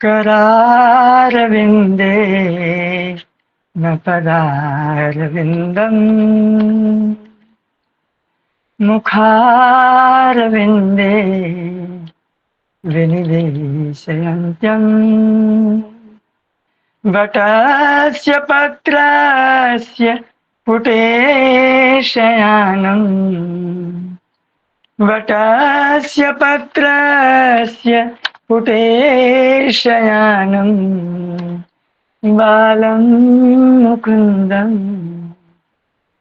करारविन्दे न पदारविन्दम् मुखारविन्दे विनिवेशयन्त्यम् वटस्य पत्रस्य पुटे शयानम् वटस्य पत्रस्य पुटे शयानम् बालं मुकुन्दं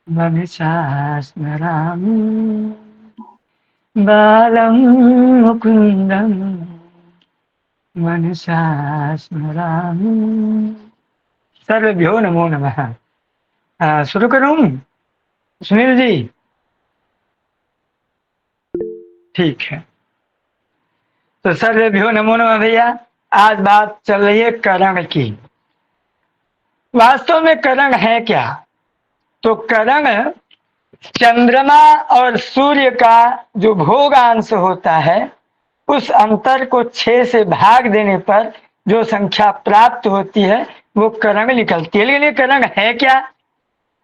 मनसा स्मरामि बालं मुकुन्दं मनसा स्मरामि। सर्वेभ्यो नमो नमः। शुरू करूं सुनील जी? ठीक है, तो सर्वेभ्यो नमो नमः। भैया आज बात चल रही है करण की। वास्तव में करण है क्या? तो करण चंद्रमा और सूर्य का जो भोगांश होता है उस अंतर को 6 से भाग देने पर जो संख्या प्राप्त होती है वो करण निकलती है। लेकिन ये करण है क्या?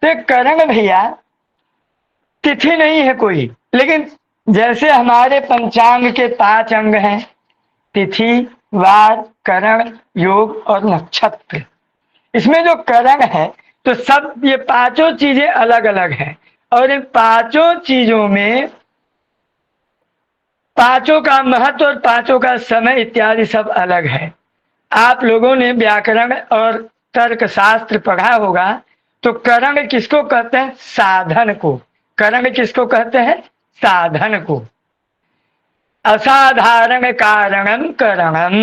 तो करण भैया तिथि नहीं है कोई, लेकिन जैसे हमारे पंचांग के 5 अंग हैं, तिथि, वार, करण, योग और नक्षत्र। इसमें जो करण है तो सब ये पांचों चीजें अलग अलग हैं और इन पांचों चीजों में पांचों का महत्व और पांचों का समय इत्यादि सब अलग है। आप लोगों ने व्याकरण और तर्क शास्त्र पढ़ा होगा। तो करण किसको कहते हैं? साधन को। करण किसको कहते हैं? साधन को। असाधारण कारणम करणम।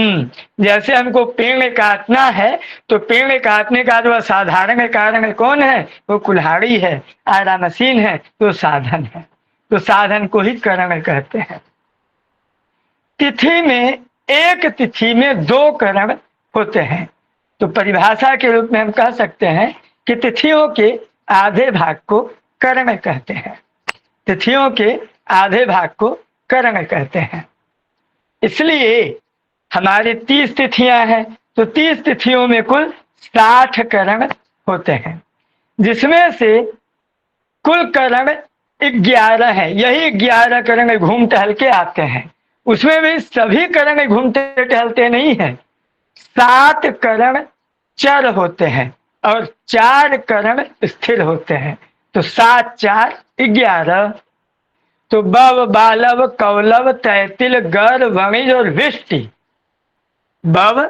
जैसे हमको पेड़ काटना है तो पेड़ काटने का जो असाधारण कारण कौन है? वो कुल्हाड़ी है, आड़ा मशीन है, तो साधन है। तो साधन को ही करण कहते हैं। तिथि में एक तिथि में 2 करण होते हैं। तो परिभाषा के रूप में हम कह सकते हैं कि तिथियों के आधे भाग को करण कहते हैं। तिथियों के आधे भाग को करण कहते हैं। इसलिए हमारी 30 तिथियां हैं, तो 30 तिथियों में कुल 60 करण होते हैं, जिसमें से कुल करण 11 है। यही 11 करण घूम टहल के आते हैं। उसमें भी सभी करण घूमते टहलते नहीं है। 7 करण चर होते हैं और 4 करण स्थिर होते हैं। तो 7 4 11। तो बव, बालव, कौलव, तैतिल, गर, वणिज और विष्टि। बव,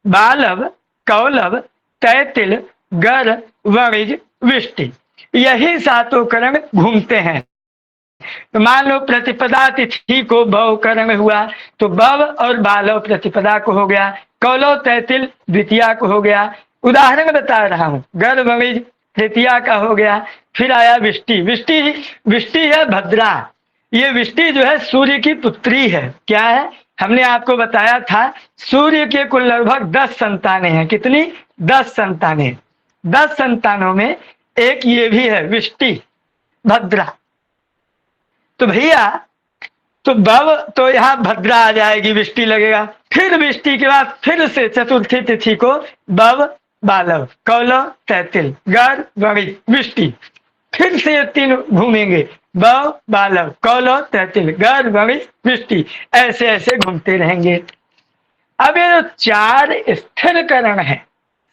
बालव, कौलव, तैतिल, गर, वणिज, विष्टि, यही 7 करण घूमते हैं। तो मान लो प्रतिपदा तिथि को भव करण हुआ तो बव और बालव प्रतिपदा को हो गया, कौलव तैतिल द्वितीया को हो गया। उदाहरण बता रहा हूं। गर, वणिज तृतीया का हो गया। फिर आया विष्टि। विष्टि विष्टि है भद्रा। ये विष्टि जो है सूर्य की पुत्री है। क्या है? हमने आपको बताया था सूर्य के कुल लगभग 10 संतानें हैं। कितनी? 10 संतानें। 10 संतानों में एक ये भी है विष्टि भद्रा। तो भैया तो बव तो यहाँ भद्रा आ जाएगी, विष्टि लगेगा। फिर विष्टि के बाद फिर से चतुर्थी तिथि को बव, बालव, कौलव, तैतिल, गर, वणिज, विष्टि। फिर से ये 3 घूमेंगे। बव, बालव, कौलव, तैतिल, गर, वणिज, विष्टि। ऐसे ऐसे घूमते रहेंगे। अब ये जो 4 स्थिर करण है,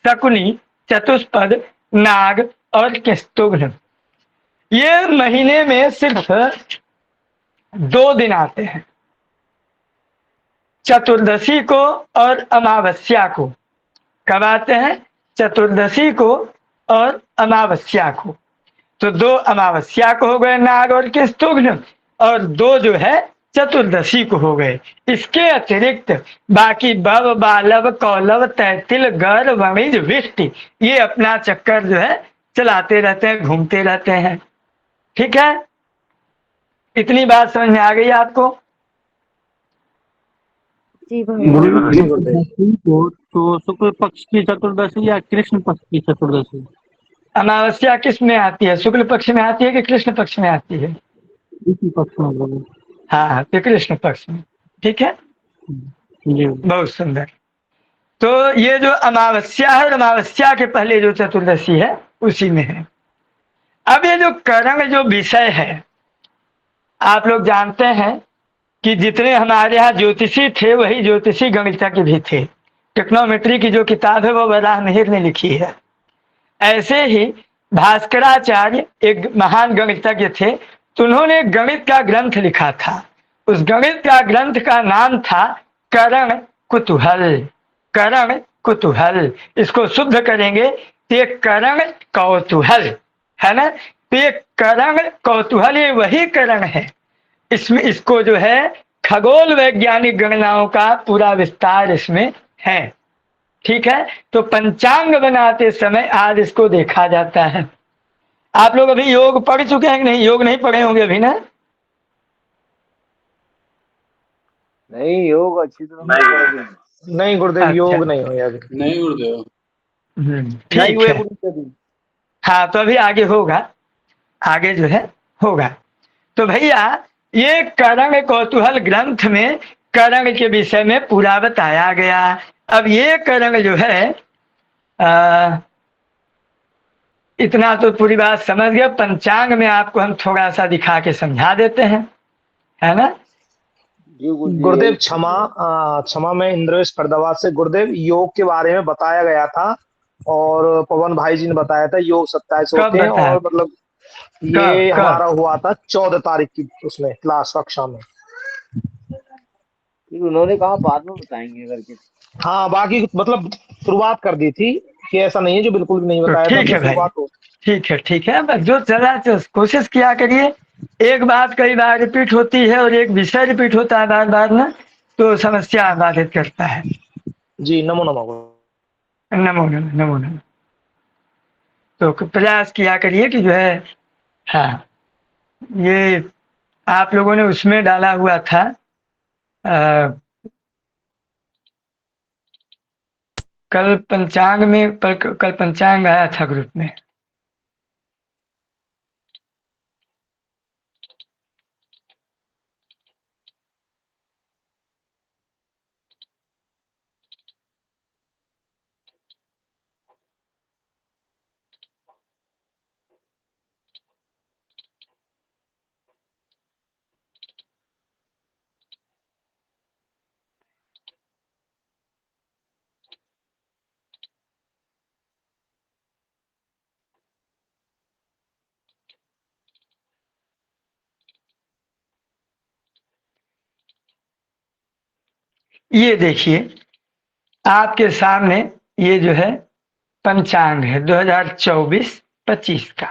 शकुनी, चतुष्पद, नाग और केस्तुघ्न, ये महीने में सिर्फ 2 दिन आते हैं, चतुर्दशी को और अमावस्या को। कब आते हैं? चतुर्दशी को और अमावस्या को। तो 2 अमावस्या को हो गए नाग और केस्तुघ्न, और 2 जो है चतुर्दशी को हो गए। इसके अतिरिक्त बाकी बव, बालव, कौलव, तैतिल, गर, वणिज, विष्टि, ये अपना चक्कर जो है चलाते रहते हैं, घूमते रहते हैं। ठीक है, इतनी बात समझ में आ गई आपको? जी को तो शुक्ल पक्ष की चतुर्दशी या कृष्ण पक्ष की चतुर्दशी? अमावस्या किस में आती है? शुक्ल पक्ष में आती है कि कृष्ण पक्ष में आती है? कृष्ण पक्ष में बोलो। हाँ, तो कृष्ण पक्ष में। ठीक है, जी। बहुत सुंदर। तो ये जो अमावस्या है और अमावस्या के पहले जो चतुर्दशी है उसी में है। अब ये जो करण जो विषय है, आप लोग जानते हैं कि जितने हमारे यहाँ ज्योतिषी थे वही ज्योतिषी गणितज्ञ भी थे। टेक्नोमेट्री की जो किताब है वो वराह मिहिर ने लिखी है। ऐसे ही भास्कराचार्य एक महान गणितज्ञ थे, तो उन्होंने गणित का ग्रंथ लिखा था। उस गणित का ग्रंथ का नाम था करण कुतूहल। करण कुतूहल, इसको शुद्ध करेंगे तो ये करण कौतूहल है ना। तो ये करण कौतूहल ये वही करण है, इसमें इसको जो है खगोल वैज्ञानिक गणनाओं का पूरा विस्तार इसमें है। ठीक है, तो पंचांग बनाते समय आज इसको देखा जाता है। आप लोग अभी योग पढ़ चुके हैं कि नहीं? योग नहीं पढ़े होंगे अभी ना? नहीं, योग अच्छी तरह नहीं गुरुदेव, अच्छा। योग नहीं हुए अभी। नहीं गुरुदेव, नहीं ठीक हुए है। गुरुदेव। हाँ, तो अभी आगे होगा, आगे जो है होगा। तो भैया ये करण कौतूहल ग्रंथ में करण के विषय में पूरा बताया गया। अब ये करण जो है इतना तो पूरी बात समझ गया। पंचांग में आपको हम थोड़ा सा दिखा के समझा देते हैं, है ना। गुरुदेव क्षमा में इंद्रेश फरदाबाद से। गुरुदेव योग के बारे में बताया गया था और पवन भाई जी ने बताया था योग 27 कब होते हैं, बताया? और मतलब ये हमारा हुआ था 14 तारीख की उसमें क्लास कक्षा में। फिर उन्होंने कहा बाद में बताएंगे करके। हाँ, बाकी मतलब शुरुआत कर दी थी कि ऐसा नहीं है जो बिल्कुल भी नहीं तो बताया था। ठीक है भाई, शुरुआत हो। ठीक है, ठीक है। बस जो चला कोशिश किया करिए। एक बात कई बार रिपीट होती है और एक विषय रिपीट होता है बार बार ना, तो समस्या बाधित करता है। जी, नमो नमो। नमो नमो, नमो नमो। तो प्रयास किया करिए कि जो है, हाँ, ये आप लोगों ने उसमें डाला हुआ था, कल पंचांग में, कल पंचांग आया था ग्रुप में। ये देखिए आपके सामने, ये जो है पंचांग है 2024-25 का।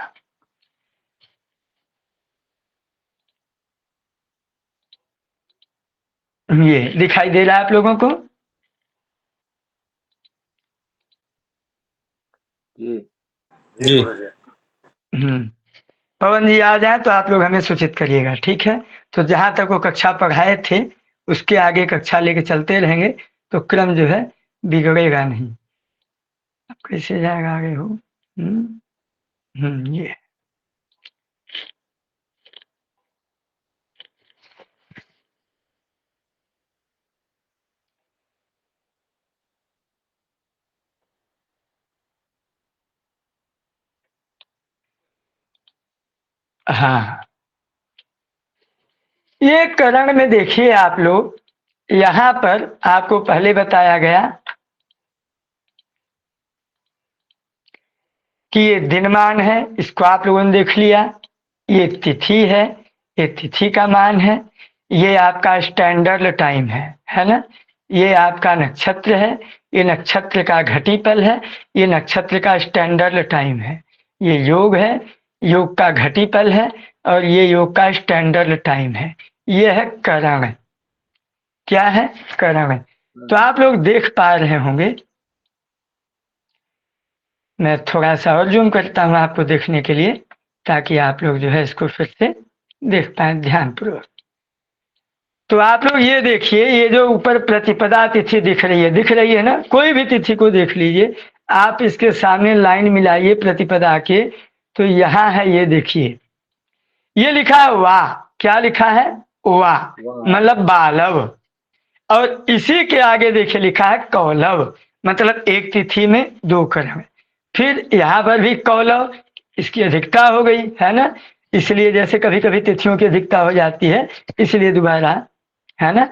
ये दिखाई दे रहा है आप लोगों को? जी पवन जी आ जाए तो आप लोग हमें सूचित करिएगा, ठीक है। तो जहां तक वो कक्षा पढ़ाए थे उसके आगे कक्षा लेके चलते रहेंगे तो क्रम जो है बिगड़ेगा नहीं। अब कैसे जाएगा आगे हो? ये हाँ, ये करण में देखिए आप लोग, यहाँ पर आपको पहले बताया गया कि ये दिनमान है, इसको आप लोगों ने देख लिया। ये तिथि है, ये तिथि का मान है। ये आपका स्टैंडर्ड टाइम है ना। ये आपका नक्षत्र है, ये नक्षत्र का घटीपल है, ये नक्षत्र का स्टैंडर्ड टाइम है। ये योग है, योग का घटीपल है, और ये योग का स्टैंडर्ड टाइम है। ये है करण। क्या है? करण। तो आप लोग देख पा रहे होंगे, मैं थोड़ा सा और जूम करता हूँ आपको देखने के लिए, ताकि आप लोग जो है इसको फिर से देख पाए ध्यानपूर्वक। तो आप लोग ये देखिए, ये जो ऊपर प्रतिपदा तिथि दिख रही है ना, कोई भी तिथि को देख लीजिए आप, इसके सामने लाइन मिलाइए प्रतिपदा के, तो यहाँ है, ये देखिए ये लिखा है वाह। क्या लिखा है? वाह, मतलब बालव। और इसी के आगे देखिए लिखा है कौलव, मतलब एक तिथि में 2 कर्म। फिर यहाँ पर भी कौलव, इसकी अधिकता हो गई है ना, इसलिए जैसे कभी कभी तिथियों की अधिकता हो जाती है, इसलिए दोबारा, है ना।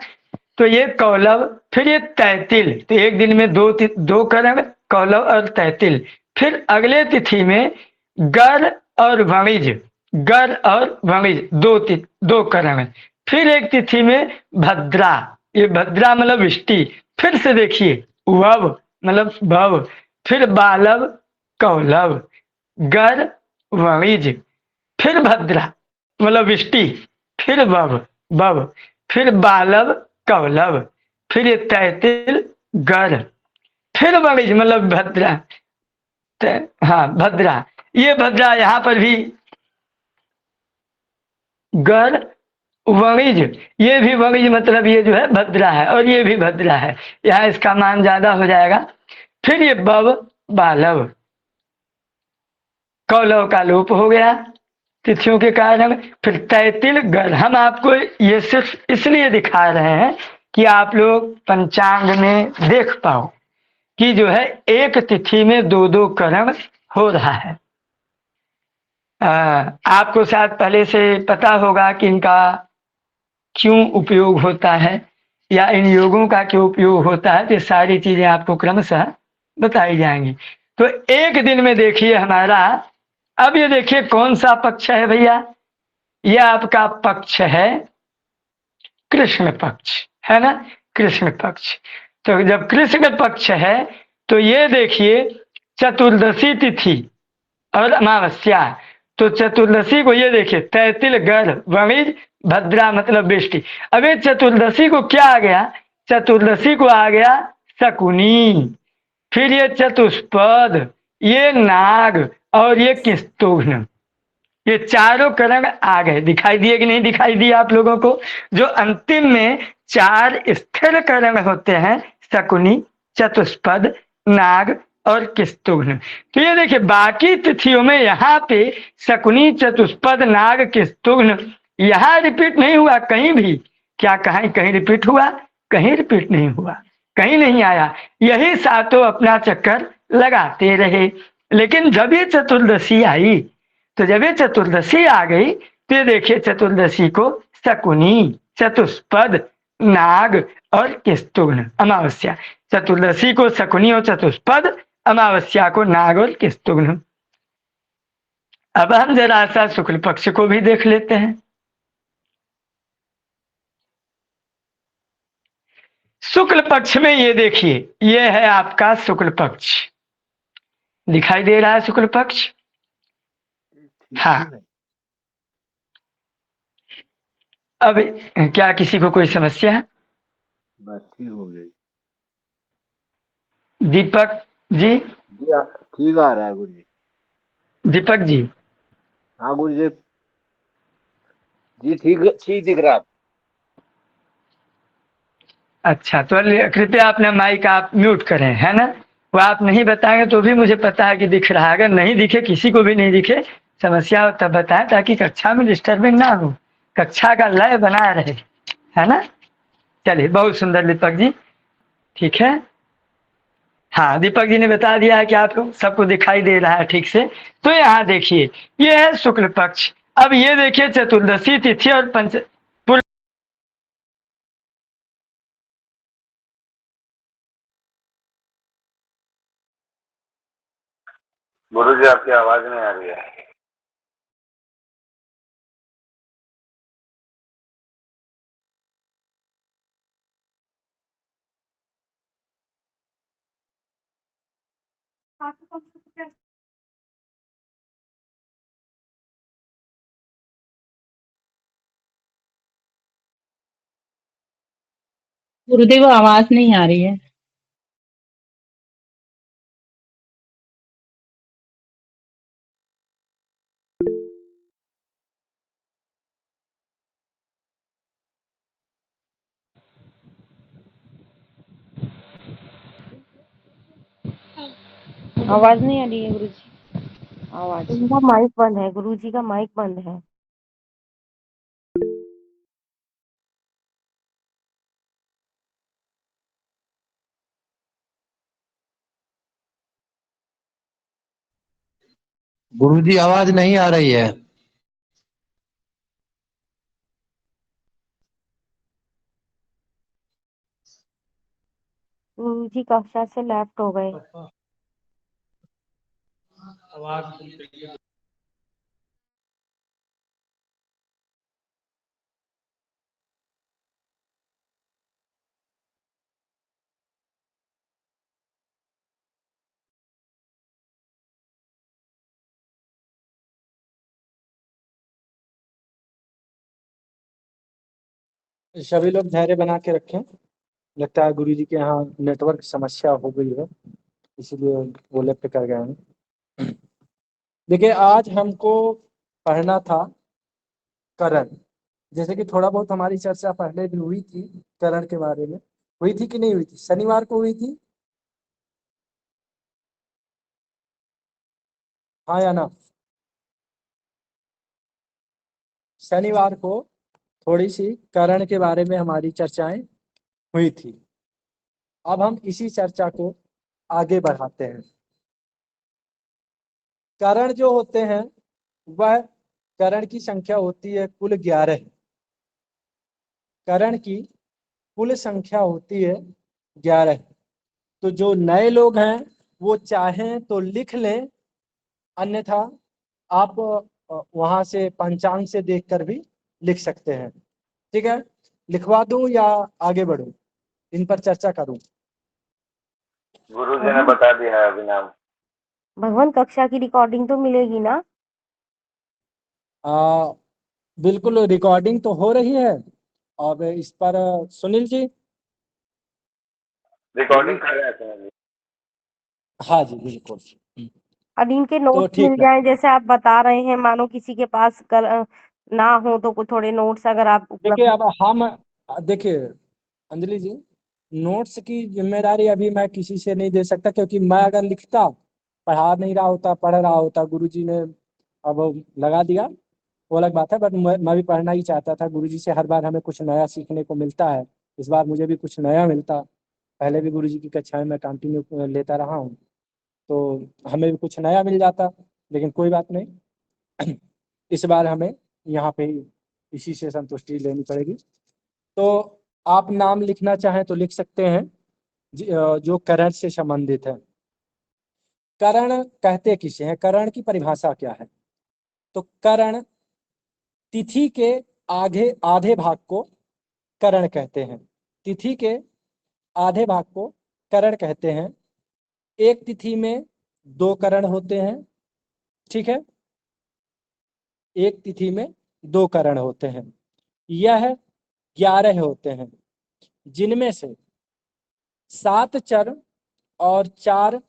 तो ये कौलव, फिर ये तैतिल, तो एक दिन में 2 कर्म, कौलव और तैतिल। फिर अगले तिथि में गर और वणिज, गर और वणिज 2 कर्म। फिर एक तिथि में भद्रा, ये भद्रा मतलब वृष्टि। फिर से देखिए वव मतलब भव, फिर बालव कौलव, गर वणिज, फिर भद्रा मतलब वृष्टि, फिर वव वव, फिर बालव कौलव, फिर ये तैतिल गर, फिर वणिज मतलब भद्रा, हाँ भद्रा। ये भद्रा यहाँ पर भी गर वणिज, ये भी वणिज मतलब ये जो है भद्रा है, और ये भी भद्रा है, यहाँ इसका मान ज्यादा हो जाएगा। फिर ये बव बालव, कौलव का लोप हो गया तिथियों के कारण। फिर तैतिल गर, हम आपको ये सिर्फ इसलिए दिखा रहे हैं कि आप लोग पंचांग में देख पाओ कि जो है एक तिथि में 2 कर्म हो रहा है। आपको शायद पहले से पता होगा कि इनका क्यों उपयोग होता है, या इन योगों का क्यों उपयोग होता है, तो ये सारी चीजें आपको क्रमशः बताई जाएंगी। तो एक दिन में देखिए हमारा, अब ये देखिए कौन सा पक्ष है भैया, यह आपका पक्ष है कृष्ण पक्ष, है ना, कृष्ण पक्ष। तो जब कृष्ण पक्ष है तो ये देखिए चतुर्दशी तिथि और अमावस्या। तो चतुर्दशी को ये देखिए तैतिल गर वणिज भद्रा मतलब वृष्टि। अब ये चतुर्दशी को क्या आ गया, चतुर्दशी को आ गया शकुनी, फिर ये चतुष्पद, ये नाग और ये किस्तुघ्न, ये चारों करण आ गए। दिखाई दिए कि नहीं दिखाई दिए आप लोगों को। जो अंतिम में 4 स्थिर करण होते हैं, शकुनी चतुष्पद नाग और किस्तुघ्न। तो ये देखिए बाकी तिथियों में यहाँ पे शकुनी चतुष्पद नाग किस्तुघ्न यहाँ रिपीट नहीं हुआ कहीं भी। क्या कहीं कहीं रिपीट हुआ, कहीं रिपीट नहीं हुआ, कहीं नहीं आया। यही सातों अपना चक्कर लगाते रहे। लेकिन जब ये चतुर्दशी आई, तो जब ये चतुर्दशी आ गई तो ये देखिए चतुर्दशी को शकुनी चतुष्पद नाग और किस्तुघ्न अमावस्या, चतुर्दशी को शकुनी और चतुष्पद, अमावस्या को नाग और किस्तुघ्न। अब हम जरा सा शुक्ल पक्ष को भी देख लेते हैं। शुक्ल पक्ष में ये देखिए, ये है आपका शुक्ल पक्ष, दिखाई दे रहा है शुक्ल पक्ष। हाँ, अब क्या किसी को कोई समस्या है? बस ठीक हो गई दीपक जी, जी। ठीक आ रहा है गुरु जी। दीपक जी, हाँ गुरु जी, जी ठीक ठीक दिख रहा है। अच्छा तो कृपया अपना माइक आप म्यूट करें, है ना। वो आप नहीं बताएंगे तो भी मुझे पता है कि दिख रहा है। अगर नहीं दिखे, किसी को भी नहीं दिखे, समस्या हो तब बताएं, ताकि कक्षा में डिस्टर्बिंग ना हो, कक्षा का लय बना रहे, है ना। चलिए बहुत सुंदर दीपक जी, ठीक है। हाँ, दीपक जी ने बता दिया है कि आप लोग सबको दिखाई दे रहा है ठीक से। तो यहाँ देखिए ये है शुक्ल पक्ष। अब ये देखिए चतुर्दशी तिथि और पंच, गुरु जी आपकी आवाज नहीं आ रही है। गुरुदेव आवाज नहीं आ रही है। आवाज नहीं आ रही है गुरुजी। आवाज उनका माइक बंद है, गुरुजी का माइक बंद है। गुरुजी आवाज नहीं आ रही है। गुरुजी कक्षा से लेफ्ट हो गए। सभी लोग धैर्य बना के रखें। लगता है गुरुजी के यहाँ नेटवर्क समस्या हो गई है, इसीलिए वो लेफ्ट कर गए हैं। देखिए, आज हमको पढ़ना था करण। जैसे कि थोड़ा बहुत हमारी चर्चा पहले भी हुई थी करण के बारे में। हुई थी कि नहीं हुई थी? शनिवार को हुई थी, हाँ या ना? शनिवार को थोड़ी सी करण के बारे में हमारी चर्चाएं हुई थी। अब हम इसी चर्चा को आगे बढ़ाते हैं। करण जो होते हैं वह करण की संख्या होती है कुल 11। करण की कुल संख्या होती है 11। तो जो नए लोग हैं वो चाहें तो लिख लें, अन्यथा आप वहां से पंचांग से देखकर भी लिख सकते हैं। ठीक है, लिखवा दूं या आगे बढ़ूं, इन पर चर्चा करूं? गुरुजी ने बता दिया है अभी नाम। भगवान, कक्षा की रिकॉर्डिंग तो मिलेगी ना? बिल्कुल, रिकॉर्डिंग तो हो रही है। अब इस पर सुनील जी। रिकॉर्डिंग कर रहे थे। हाँ जी, बिल्कुल। और इनके तो नोट्स ठीक मिल है। जाएं, जैसे आप बता रहे हैं, मानो किसी के पास ना हो तो कुछ थोड़े नोट्स अगर आप देखिए, उपलब्ध। अब हम देखिए अंजलि जी, नोट्स की जिम्मेदारी अभी मैं किसी से नहीं दे सकता, क्योंकि मैं अगर लिखता, पढ़ा नहीं रहा होता, पढ़ रहा होता, गुरुजी ने अब लगा दिया, वो अलग बात है। बट मैं भी पढ़ना ही चाहता था। गुरुजी से हर बार हमें कुछ नया सीखने को मिलता है, इस बार मुझे भी कुछ नया मिलता। पहले भी गुरुजी की कक्षाएं मैं कंटिन्यू लेता रहा हूँ, तो हमें भी कुछ नया मिल जाता। लेकिन कोई बात नहीं, इस बार हमें यहाँ पे इसी से संतुष्टि लेनी पड़ेगी। तो आप नाम लिखना चाहें तो लिख सकते हैं जो करण से संबंधित है। करण कहते किसे हैं? करण की परिभाषा क्या है? तो करण तिथि के आगे आधे भाग को करण कहते हैं। तिथि के आधे भाग को करण कहते हैं। एक तिथि में 2 करण होते हैं। ठीक है, एक तिथि में 2 करण होते हैं। यह 11 होते हैं, जिनमें से 7 चर और 4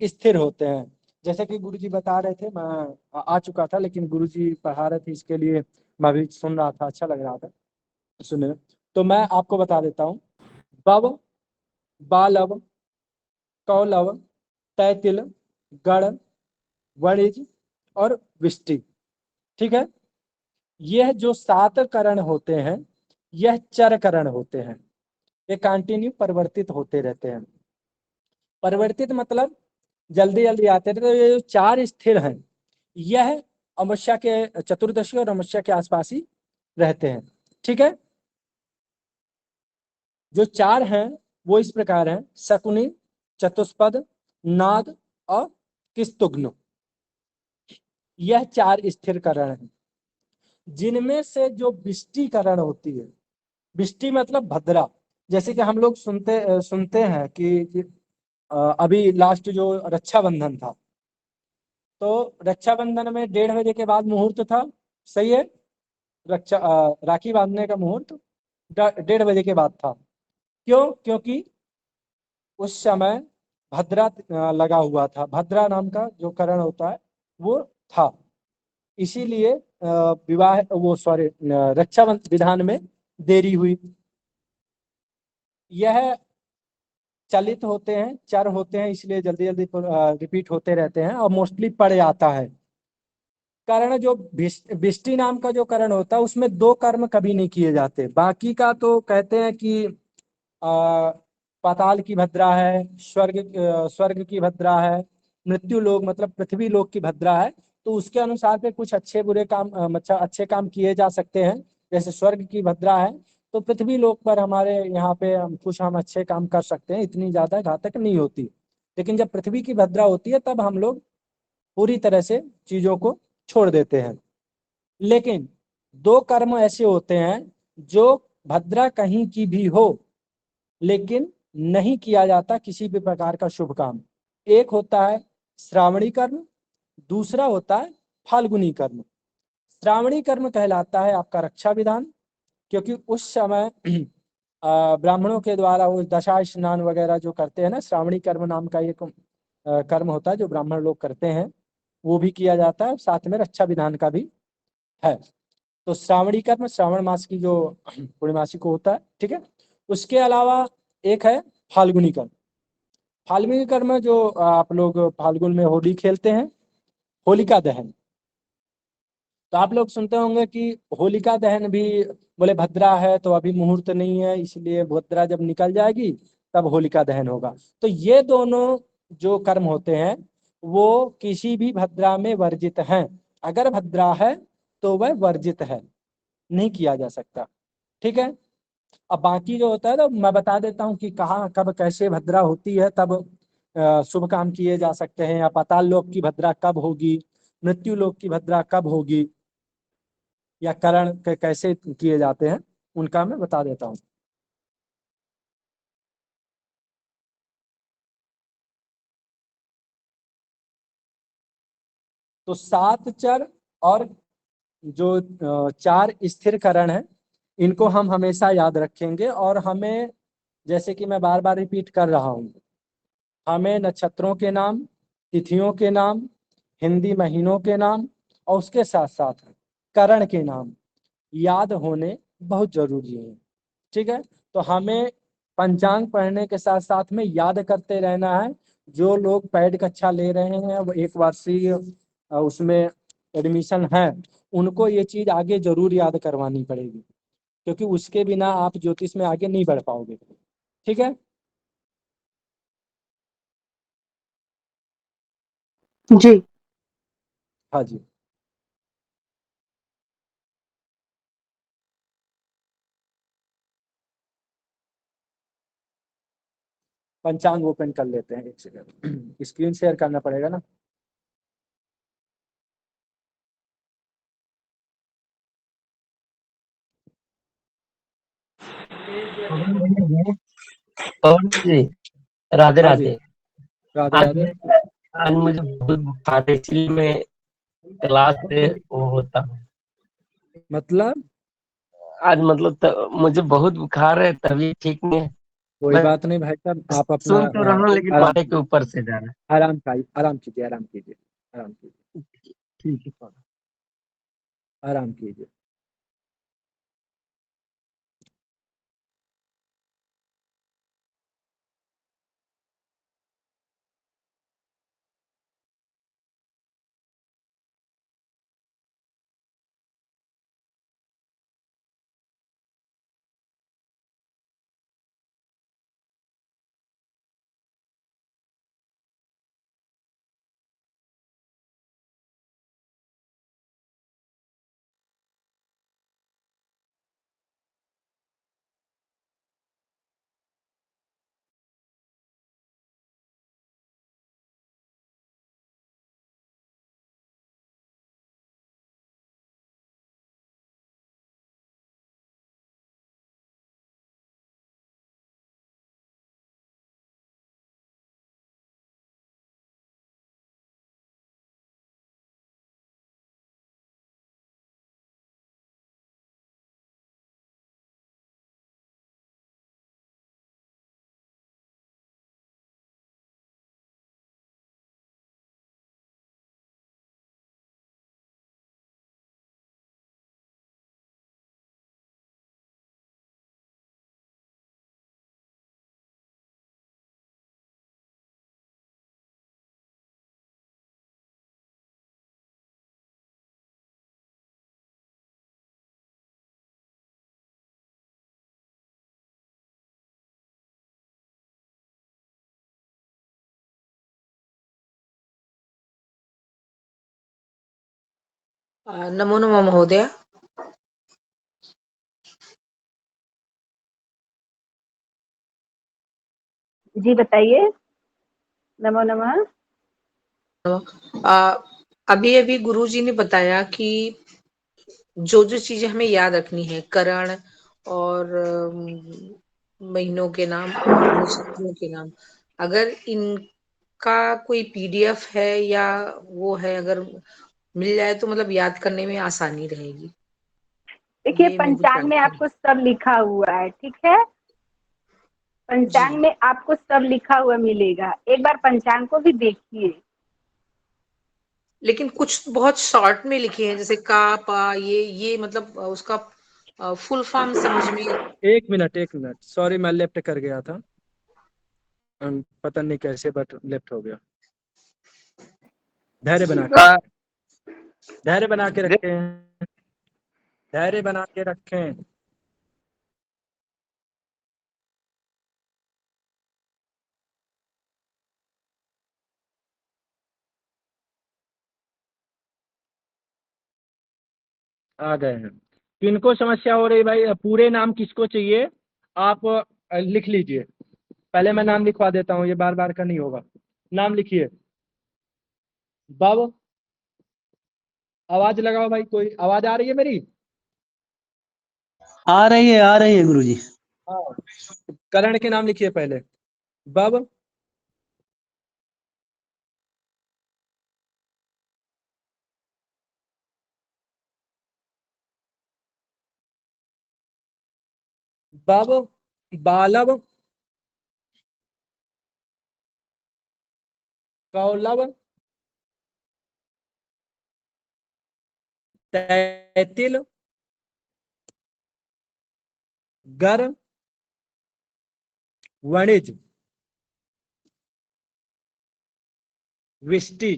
स्थिर होते हैं। जैसे कि गुरुजी बता रहे थे, मैं आ चुका था, लेकिन गुरुजी पढ़ा रहे थे, इसके लिए मैं भी सुन रहा था, अच्छा लग रहा था सुनने। तो मैं आपको बता देता हूँ। बव, बालव, कौलव, तैतिल, गण, वणिज और विष्टि। ठीक है, यह जो 7 करण होते हैं यह चर करण होते हैं। ये कंटिन्यू परिवर्तित होते रहते हैं। परिवर्तित मतलब जल्दी जल्दी आते रहते हैं। तो ये जो 4 स्थिर हैं, यह अमावस्या के चतुर्दशी और अमावस्या के आसपास ही रहते हैं। ठीक है, जो 4 हैं वो इस प्रकार हैं: शकुनी, चतुष्पद, नाद और किस्तुग्न। यह 4 स्थिर करण हैं, जिनमें से जो विष्टिकरण होती है, विष्टि मतलब भद्रा। जैसे कि हम लोग सुनते हैं कि अभी लास्ट जो रक्षाबंधन था, तो रक्षाबंधन में 1:30 बजे के बाद मुहूर्त था। सही है, राखी बांधने का मुहूर्त 1:30 बजे के बाद था। क्यों? क्योंकि उस समय भद्रा लगा हुआ था। भद्रा नाम का जो करण होता है वो था, इसीलिए विवाह वो सॉरी रक्षाबंधन विधान में देरी हुई। यह चलित होते हैं, चर होते हैं, इसलिए जल्दी जल्दी रिपीट होते रहते हैं और मोस्टली पड़ जाता है। करण जो विष्टि नाम का जो करण होता है उसमें 2 कर्म कभी नहीं किए जाते। बाकी का तो कहते हैं कि पाताल की भद्रा है, स्वर्ग की भद्रा है, मृत्यु लोक मतलब पृथ्वी लोक की भद्रा है, तो उसके अनुसार पे कुछ अच्छे बुरे काम मतलब अच्छे काम किए जा सकते हैं। जैसे स्वर्ग की भद्रा है तो पृथ्वी लोक पर हमारे यहाँ पे कुछ हम अच्छे काम कर सकते हैं, इतनी ज्यादा घातक नहीं होती। लेकिन जब पृथ्वी की भद्रा होती है तब हम लोग पूरी तरह से चीजों को छोड़ देते हैं। लेकिन दो कर्म ऐसे होते हैं जो भद्रा कहीं की भी हो लेकिन नहीं किया जाता किसी भी प्रकार का शुभ काम। एक होता है श्रावणी कर्म, दूसरा होता है फाल्गुनी कर्म। श्रावणी कर्म कहलाता है आपका रक्षा विधान, क्योंकि उस समय ब्राह्मणों के द्वारा वो दशा स्नान वगैरह जो करते हैं ना, श्रावणी कर्म नाम का एक कर्म होता है जो ब्राह्मण लोग करते हैं, वो भी किया जाता है, साथ में रक्षा विधान का भी है। तो श्रावणी कर्म श्रावण मास की जो पूर्णिमासी को होता है, ठीक है। उसके अलावा एक है फाल्गुनी कर्म। फाल्गुनी कर्म जो आप लोग फाल्गुन में होली खेलते हैं, होलिका दहन। तो आप लोग सुनते होंगे कि होलिका दहन भी बोले भद्रा है तो अभी मुहूर्त नहीं है, इसलिए भद्रा जब निकल जाएगी तब होलिका दहन होगा। तो ये दोनों जो कर्म होते हैं वो किसी भी भद्रा में वर्जित हैं। अगर भद्रा है तो वह वर्जित है, नहीं किया जा सकता, ठीक है। अब बाकी जो होता है तो मैं बता देता हूँ कि कहाँ कब कैसे भद्रा होती है, तब शुभ काम किए जा सकते हैं। या पाताल लोक की भद्रा कब होगी, मृत्यु लोक की भद्रा कब होगी, या करण कैसे किए जाते हैं, उनका मैं बता देता हूँ। तो सात चर और जो चार स्थिर करण है, इनको हम हमेशा याद रखेंगे। और हमें, जैसे कि मैं बार बार रिपीट कर रहा हूँ, हमें नक्षत्रों के नाम, तिथियों के नाम, हिंदी महीनों के नाम और उसके साथ साथ करण के नाम याद होने बहुत जरूरी है, ठीक है। तो हमें पंचांग पढ़ने के साथ साथ में याद करते रहना है। जो लोग पैड कक्षा ले रहे हैं, वो एक वर्षीय उसमें एडमिशन है, उनको ये चीज आगे जरूर याद करवानी पड़ेगी, क्योंकि उसके बिना आप ज्योतिष में आगे नहीं बढ़ पाओगे, ठीक है। जी। हाँ जी। पंचांग ओपन कर लेते हैं, एक सेकंड स्क्रीन शेयर करना पड़ेगा ना। पवन जी, राधे हाँ जी, राधे। राधे आज राधे। आज मुझे बहुत बुखार है, इसलिए मैं क्लास से वो होता हूँ। मतलब आज मतलब मुझे बहुत बुखार है, तभी ठीक नहीं है। कोई मैं बात नहीं भाई साहब, आप अपना सुन तो रहा हूँ लेकिन आराम माथे के कीजिए, ऊपर से जा रहा आराम खाइए, आराम कीजिए, आराम कीजिए, आराम कीजिए, है। ठीक है। आराम कीजिए। नमो नमः महोदय। जी बताइए। नमो नमः। अभी अभी गुरुजी ने बताया कि जो जो चीजें हमें याद रखनी है, करण और महीनों के नाम और नक्षत्रों के नाम, अगर इनका कोई पीडीएफ है या वो है, अगर मिल जाए तो मतलब याद करने में आसानी रहेगी। देखिए ये मेरी पंचांग में जानकारी। आपको सब लिखा हुआ है, ठीक है। पंचांग जी, में आपको सब लिखा हुआ मिलेगा, एक बार पंचांग को भी देखिए। लेकिन कुछ बहुत शॉर्ट में लिखे हैं, जैसे का पा, ये मतलब उसका फुल फॉर्म समझ में। एक मिनट, सॉरी मैं लेफ्ट कर गया था। पता नहीं कैसे बट लेफ्ट हो गया। धैर्य बना के रखें, धैर्य बना के रखें, धैर्य बना के रखें। आ गए हैं। किनको समस्या हो रही भाई? पूरे नाम किसको चाहिए आप लिख लीजिए। पहले मैं नाम लिखवा देता हूँ, ये बार बार का नहीं होगा। नाम लिखिए। बाबू आवाज लगाओ भाई, कोई आवाज आ रही है मेरी? आ रही है गुरुजी। हाँ, करण के नाम लिखिए पहले। बब, बब, बालब, कौलब, तैतिल, गर, वणिज, विष्टि।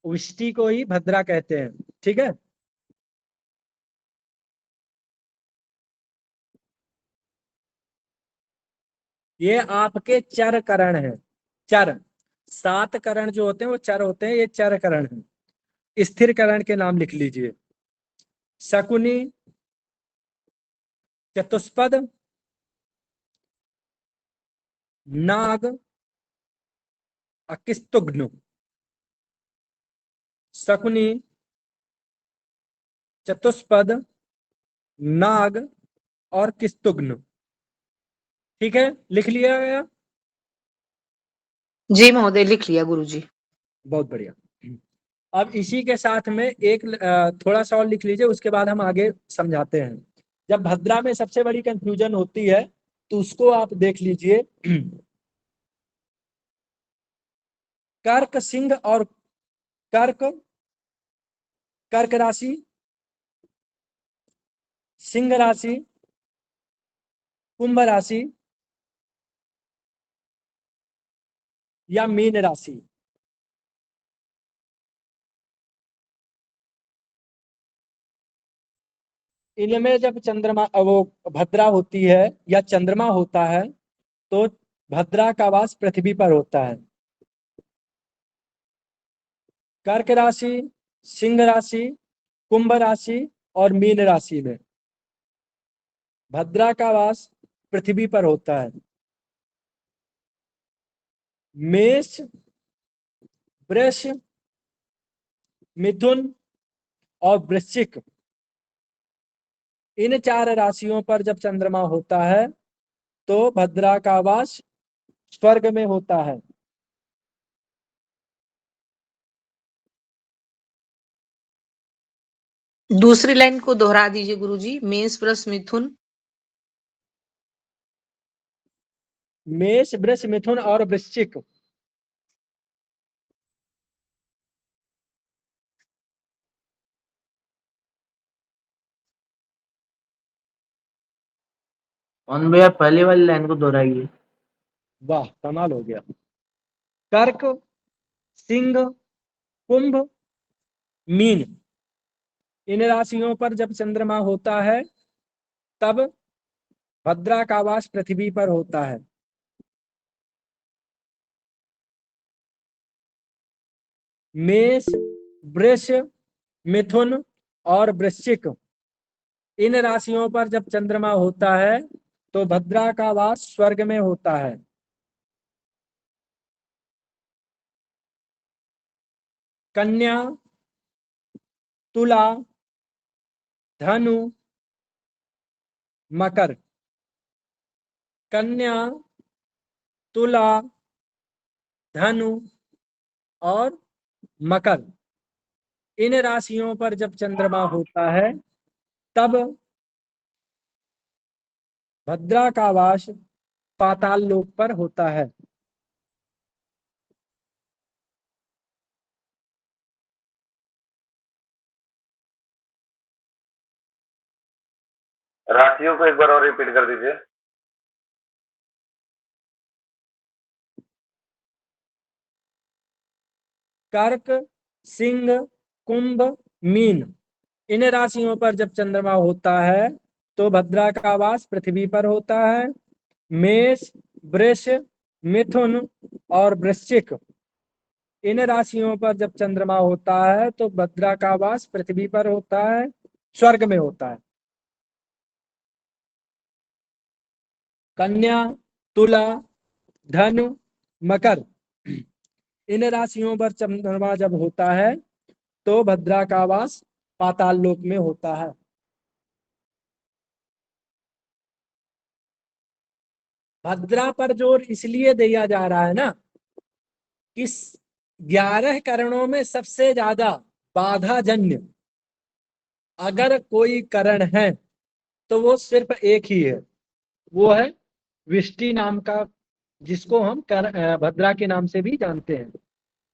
विष्टि को ही भद्रा कहते हैं, ठीक है। ये आपके चर करण है। चर 7 करण जो होते हैं वो चर होते हैं, ये चर करण है। स्थिर करण के नाम लिख लीजिए। शकुनी, चतुष्पद, नाग, अकिस्तुग्न। शकुनी, चतुष्पद, नाग और किस्तुग्न। ठीक है, लिख लिया गया। जी महोदय, लिख लिया गुरुजी। बहुत बढ़िया। अब इसी के साथ में एक थोड़ा सा और लिख लीजिए, उसके बाद हम आगे समझाते हैं। जब भद्रा में सबसे बड़ी कंफ्यूजन होती है तो उसको आप देख लीजिए। कर्क, सिंह और कर्क, कर्क राशि, सिंह राशि, कुंभ राशि या मीन राशि। इनमें जब चंद्रमा वो भद्रा होती है या चंद्रमा होता है तो भद्रा का वास पृथ्वी पर होता है। कर्क राशि, सिंह राशि, कुंभ राशि और मीन राशि में भद्रा का वास पृथ्वी पर होता है। मेष, वृष, मिथुन और वृश्चिक, इन 4 राशियों पर जब चंद्रमा होता है तो भद्रा का वास स्वर्ग में होता है। दूसरी लाइन को दोहरा दीजिए गुरुजी। मेष, वृष, मिथुन। मेष, वृष, मिथुन और वृश्चिक। कौन भैया पहली वाली लाइन को दोहराइए। वाह कमाल हो गया। कर्क, सिंह, कुंभ, मीन, इन राशियों पर जब चंद्रमा होता है तब भद्रा का वास पृथ्वी पर होता है। मेष, वृष, मिथुन और वृश्चिक, इन राशियों पर जब चंद्रमा होता है तो भद्रा का वास स्वर्ग में होता है। कन्या, तुला, धनु, मकर। कन्या, तुला, धनु और मकर, इन राशियों पर जब चंद्रमा होता है तब भद्रा का वास पाताल लोक पर होता है। राशियों को एक बार और रिपीट कर दीजिए। कर्क, सिंह, कुंभ, मीन, इन राशियों पर जब चंद्रमा होता है तो भद्रा का वास पृथ्वी पर होता है। मेष, वृष, मिथुन और वृश्चिक, इन राशियों पर जब चंद्रमा होता है तो भद्रा का वास पृथ्वी पर होता है, स्वर्ग में होता है। कन्या, तुला, धनु, मकर, इन राशियों पर चंद्रमा जब होता है तो भद्रा का वास पाताल लोक में होता है। भद्रा पर जोर इसलिए दिया जा रहा है ना कि 11 करणों में सबसे ज्यादा बाधाजन्य अगर कोई करण है तो वो सिर्फ एक ही है, वो है विष्टि नाम का, जिसको हम भद्रा के नाम से भी जानते हैं।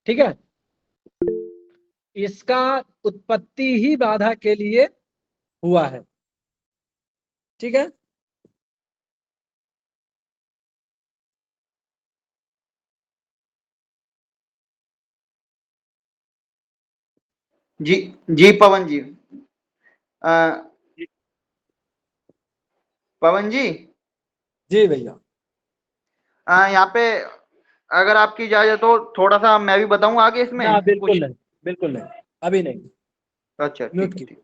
ठीक है, इसका उत्पत्ति ही बाधा के लिए हुआ है। ठीक है, जी जी पवन जी। पवन जी। जी भैया। यहाँ पे अगर आपकी इजाजत हो थोड़ा सा मैं भी बताऊं आगे इसमें ना, बिल्कुल कुछ। नहीं, बिल्कुल नहीं, अभी नहीं। अच्छा म्यूट ठीक की। ठीक।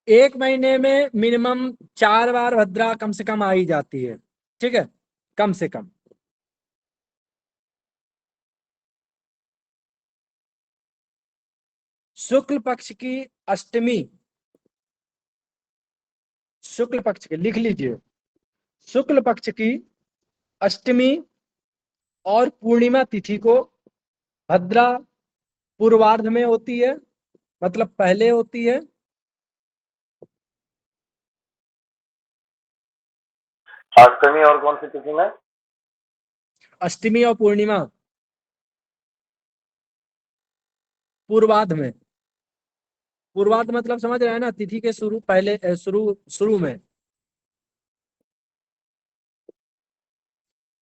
एक महीने में मिनिमम 4 बार भद्रा कम से कम आई जाती है। ठीक है, कम से कम। शुक्ल पक्ष की अष्टमी, शुक्ल पक्ष की लिख लीजिए, शुक्ल पक्ष की अष्टमी और पूर्णिमा तिथि को भद्रा पूर्वार्ध में होती है, मतलब पहले होती है। अष्टमी और कौन सी तिथि में? अष्टमी और पूर्णिमा पूर्वार्ध में। पूर्वार्ध मतलब समझ रहे हैं ना, तिथि के शुरू, पहले शुरू में।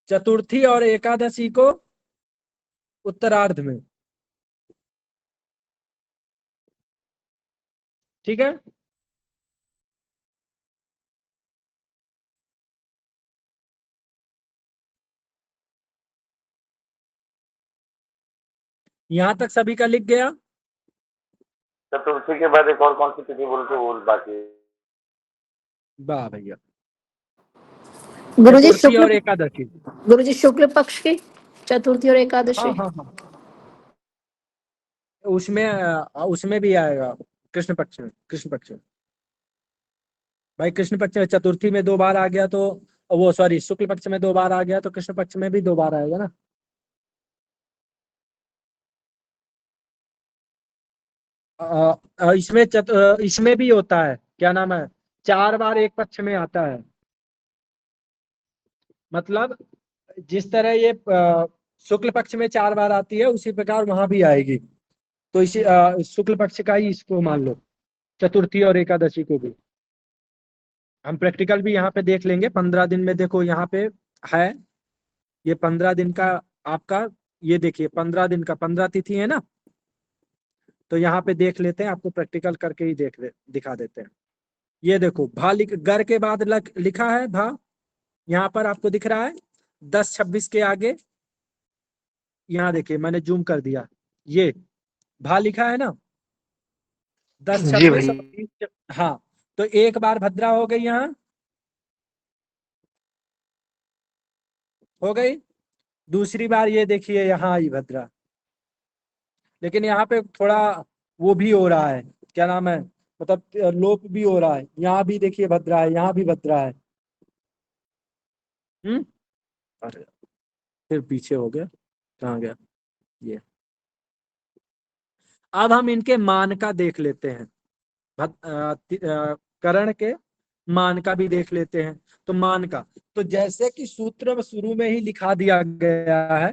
चतुर्थी और एकादशी को उत्तरार्ध में। ठीक है, यहां तक सभी का लिख गया। चतुर्थी के बाद एक और कौन सी तिथि बोल के बोल बाकी है? वाह भैया। गुरुजी चतुर्थी और शुक्ल, एकादशी। गुरुजी शुक्ल पक्ष की चतुर्थी और एकादशी। हाँ हाँ हाँ, उसमें भी आएगा कृष्ण पक्ष में। कृष्ण पक्ष में भाई, कृष्ण पक्ष में चतुर्थी में 2 बार आ गया तो वो, सॉरी, शुक्ल पक्ष में 2 बार आ गया तो कृष्ण पक्ष में भी 2 बार आएगा ना। इसमें भी होता है, क्या नाम है, 4 बार एक पक्ष में आता है। मतलब जिस तरह ये शुक्ल पक्ष में 4 बार आती है उसी प्रकार वहां भी आएगी। तो इसी शुक्ल पक्ष का ही इसको मान लो, चतुर्थी और एकादशी को भी। हम प्रैक्टिकल भी यहाँ पे देख लेंगे। 15 दिन में देखो यहाँ पे है, ये 15 दिन का आपका, ये देखिए 15 दिन का 15 तिथि है ना, तो यहाँ पे देख लेते हैं, आपको प्रैक्टिकल करके ही दिखा देते हैं। ये देखो भा गर के बाद लिखा है भा, यहाँ पर आपको दिख रहा है। 10-26 के आगे यहाँ देखिए मैंने जूम कर दिया, ये भा लिखा है ना, 10 जी 26 और भाई। 20। हाँ, तो एक बार भद्रा हो गई, यहाँ हो गई, दूसरी बार ये देखिए यहाँ आई भद्रा, लेकिन यहाँ पे थोड़ा वो भी हो रहा है, क्या नाम है, मतलब लोप भी हो रहा है, यहाँ भी देखिए भद्रा है, यहाँ भी भद्रा है। अरे फिर पीछे हो गया, कहाँ गया ये। अब हम इनके मान का देख लेते हैं, करण के मान का भी देख लेते हैं। तो मान का, तो जैसे कि सूत्र शुरू में ही लिखा दिया गया है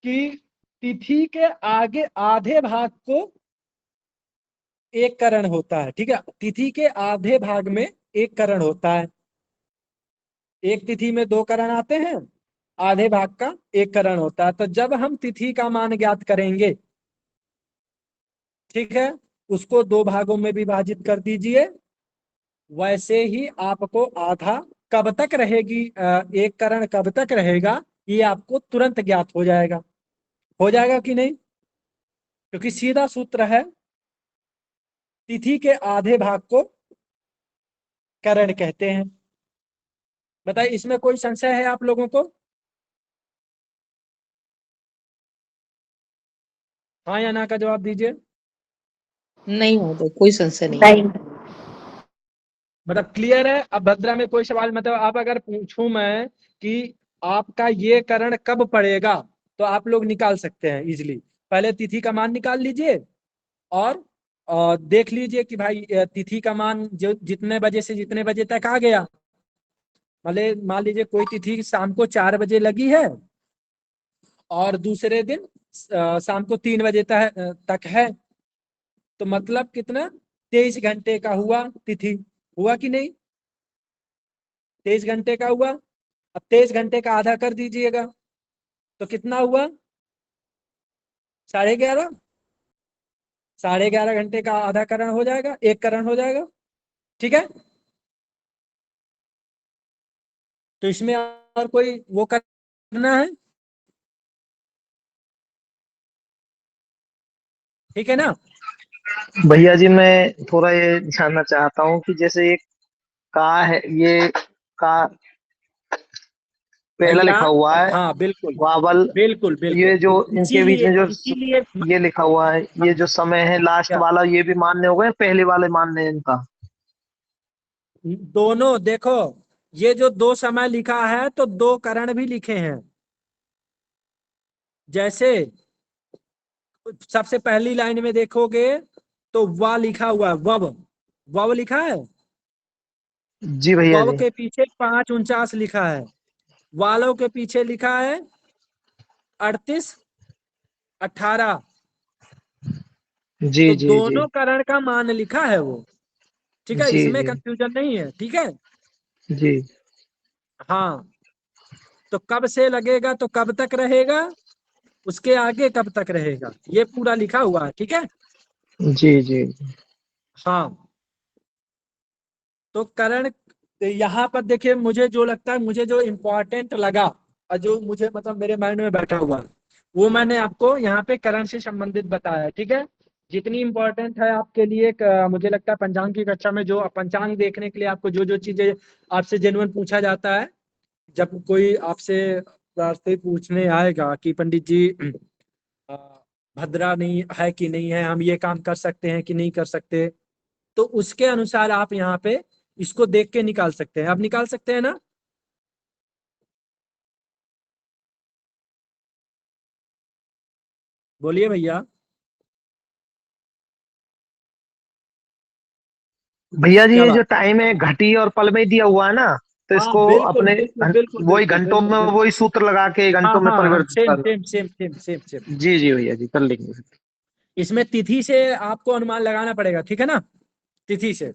कि तिथि के आगे आधे भाग को एक करण होता है, ठीक है, तिथि के आधे भाग में एक करण होता है, एक तिथि में 2 करण आते हैं, आधे भाग का एक करण होता है। तो जब हम तिथि का मान ज्ञात करेंगे, ठीक है, उसको 2 भागों में विभाजित कर दीजिए, वैसे ही आपको आधा कब तक रहेगी, एक करण कब तक रहेगा, ये आपको तुरंत ज्ञात हो जाएगा कि नहीं, क्योंकि सीधा सूत्र है, तिथि के आधे भाग को करण कहते हैं। बताइए, इसमें कोई संशय है आप लोगों को? हाँ या ना का जवाब दीजिए। नहीं महोदय, कोई संशय नहीं है। मतलब क्लियर है। अब भद्रा में कोई सवाल, मतलब आप अगर पूछूं मैं कि आपका ये करण कब पड़ेगा, तो आप लोग निकाल सकते हैं इजिली। पहले तिथि का मान निकाल लीजिए और देख लीजिए कि भाई तिथि का मान जो जितने बजे से जितने बजे तक आ गया, भले मान लीजिए कोई तिथि शाम को 4 बजे लगी है और दूसरे दिन शाम को 3 बजे तक है, तो मतलब कितना, 23 घंटे का हुआ तिथि, हुआ कि नहीं, 23 घंटे का हुआ। अब 23 घंटे का आधा कर दीजिएगा, तो कितना हुआ, 11.5, 11.5 घंटे का आधा करण हो जाएगा, एक करण हो जाएगा, ठीक है। तो इसमें और कोई वो करना है, ठीक है ना। भैया जी मैं थोड़ा ये जानना चाहता हूँ कि जैसे ये का है, ये का पहला भैया, लिखा हुआ है, हाँ बिल्कुल वावल, बिल्कुल बिल्कुल, ये जो इनके बीच इसीलिए में जो इसीलिए ये लिखा हुआ है, ये जो समय है लास्ट क्या, वाला, ये भी मान्य हो गए, पहले वाले मान्य है इनका? दोनों देखो, ये जो 2 समय लिखा है तो 2 करण भी लिखे हैं। जैसे सबसे पहली लाइन में देखोगे तो वा लिखा हुआ है, वव लिखा है, जी भैया वव जी। के पीछे 5:49 लिखा है, वालों के पीछे लिखा है 38:18। जी तो जी जी दोनों करण का मान लिखा है वो, ठीक है, जी इसमें जी कंफ्यूजन नहीं है, ठीक है। जी हाँ, तो कब से लगेगा तो कब तक रहेगा, उसके आगे कब तक रहेगा, ये पूरा लिखा हुआ है, ठीक है। जी जी हाँ, तो करण यहाँ पर देखिए, मुझे जो लगता है, मुझे जो इम्पोर्टेंट लगा और जो मुझे मतलब मेरे माइंड में बैठा हुआ, वो मैंने आपको यहाँ पे करण से संबंधित बताया, ठीक है। जितनी इम्पोर्टेंट है आपके लिए, मुझे लगता है पंचांग की कक्षा में जो पंचांग देखने के लिए आपको जो जो चीजें आपसे जेन्युइन पूछा जाता है, जब कोई आपसे रास्ते पूछने आएगा कि पंडित जी अ, भद्रा नहीं है कि नहीं है, हम ये काम कर सकते हैं कि नहीं कर सकते, तो उसके अनुसार आप यहाँ पे इसको देख के निकाल सकते हैं। आप निकाल सकते हैं ना। बोलिए भैया। भैया जी, क्या ये जो बात है। टाइम है घटी और पल में दिया हुआ है ना, तो हाँ इसको बिल्कुल अपने बिल्कुल बिल्कुल वही बिल्कुल घंटों बिल्कुल में बिल्कुल। वही सूत्र लगा के हाँ घंटों में हाँ हाँ, परिवर्तित सेम कर same same same same same. जी जी भैया जी, कर लेंगे। इसमें तिथि से आपको अनुमान लगाना पड़ेगा, ठीक है ना, तिथि से,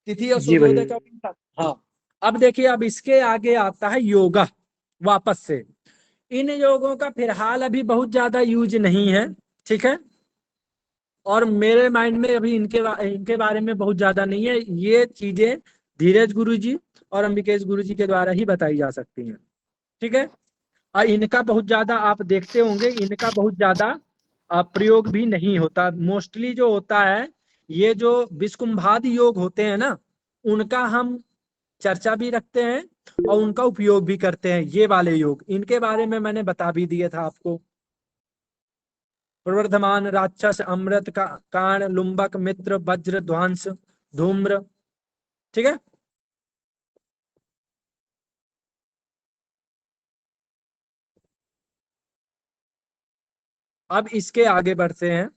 तिथि और जी भैया। सूर्योदय का। हाँ, अब देखिए, अब इसके आगे आता है योगा, वापस से। इन योगों का फिलहाल अभी बहुत ज्यादा यूज नहीं है, ठीक है, और मेरे माइंड में अभी इनके बारे में बहुत ज्यादा नहीं है। ये चीजें धीरज गुरु जी और अंबिकेश गुरु जी के द्वारा ही बताई जा सकती हैं। ठीक है। और इनका बहुत ज्यादा आप देखते होंगे, इनका बहुत ज्यादा प्रयोग भी नहीं होता। मोस्टली जो होता है ये जो विस्कुंभादि योग होते हैं ना, उनका हम चर्चा भी रखते हैं और उनका उपयोग भी करते हैं। ये वाले योग, इनके बारे में मैंने बता भी दिया था आपको। प्रवर्धमान, राक्षस, अमृत का काण, लुम्बक, मित्र, वज्र, ध्वंस, धूम्र। ठीक है। अब इसके आगे बढ़ते हैं।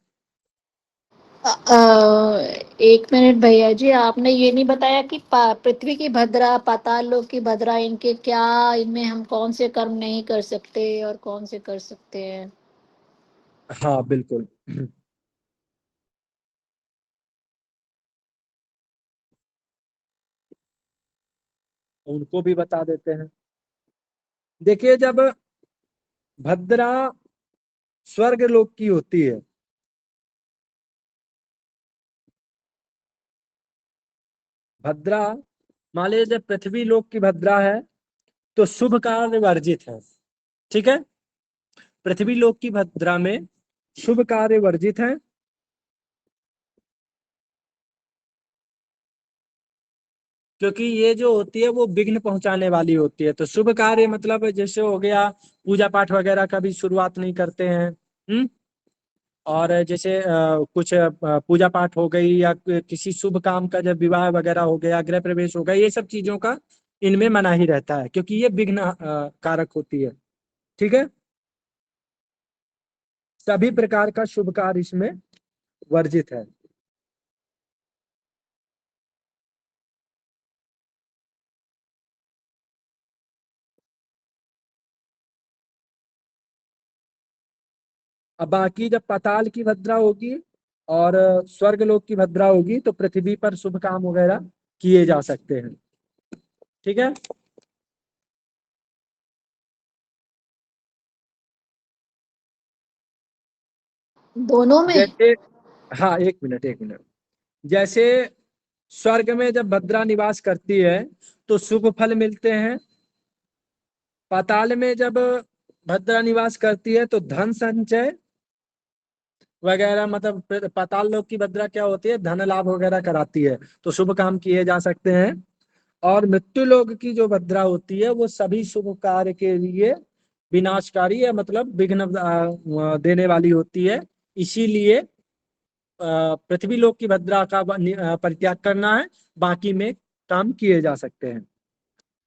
एक मिनट भैया जी, आपने ये नहीं बताया कि पृथ्वी की भद्रा, पाताल लोक की भद्रा, इनके क्या, इनमें हम कौन से कर्म नहीं कर सकते और कौन से कर सकते हैं? हाँ बिल्कुल। उनको भी बता देते हैं। देखिए, जब भद्रा स्वर्ग लोक की होती है, भद्रा, मान लीजिए जब पृथ्वी लोक की भद्रा है तो शुभ कार्य वर्जित है। ठीक है। पृथ्वी लोक की भद्रा में शुभ कार्य वर्जित है। क्योंकि ये जो होती है वो विघ्न पहुंचाने वाली होती है। तो शुभ कार्य मतलब जैसे हो गया, पूजा पाठ वगैरह का भी शुरुआत नहीं करते हैं। और जैसे कुछ पूजा पाठ हो गई, या किसी शुभ काम का जब विवाह वगैरह हो गया, गृह प्रवेश हो गया, ये सब चीजों का इनमें मना ही रहता है, क्योंकि ये विघ्न कारक होती है। ठीक है। सभी प्रकार का शुभ कार्य इसमें वर्जित है। अब बाकी जब पाताल की भद्रा होगी और स्वर्ग लोक की भद्रा होगी तो पृथ्वी पर शुभ काम वगैरह किए जा सकते हैं। ठीक है। दोनों में? जैसे, हाँ एक मिनट एक मिनट, जैसे स्वर्ग में जब भद्रा निवास करती है तो शुभ फल मिलते हैं। पाताल में जब भद्रा निवास करती है तो धन संचय वगैरह, मतलब पाताल लोक की भद्रा क्या होती है, धन लाभ वगैरह कराती है, तो शुभ काम किए जा सकते हैं। और मृत्यु लोक की जो भद्रा होती है वो सभी शुभ कार्य के लिए विनाशकारी है, मतलब विघ्न देने वाली होती है। इसीलिए पृथ्वी लोक की भद्रा का परित्याग करना है, बाकी में काम किए जा सकते हैं।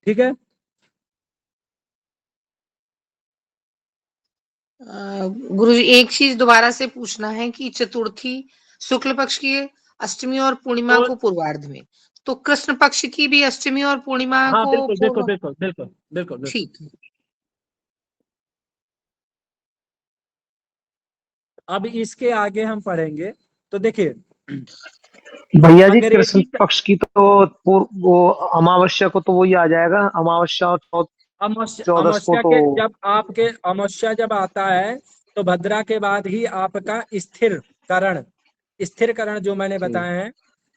ठीक है। गुरुजी एक चीज दोबारा से पूछना है कि चतुर्थी शुक्ल पक्ष की है, अष्टमी और पूर्णिमा को पूर्वार्ध में, तो कृष्ण पक्ष की भी अष्टमी और पूर्णिमा हाँ को बिल्कुल बिल्कुल पूर्व। बिल्कुल बिल्कुल बिल्कुल। ठीक। अब इसके आगे हम पढ़ेंगे। तो देखिए भैया जी, कृष्ण अंग्रेजी पक्ष की तो वो अमावस्या को तो वही आ जाएगा, अमावस्या और चौदस को अमावस्या तो। के जब आपके अमावस्या जब आता है तो भद्रा के बाद ही आपका स्थिर करण, स्थिर करण जो मैंने जी बताए हैं,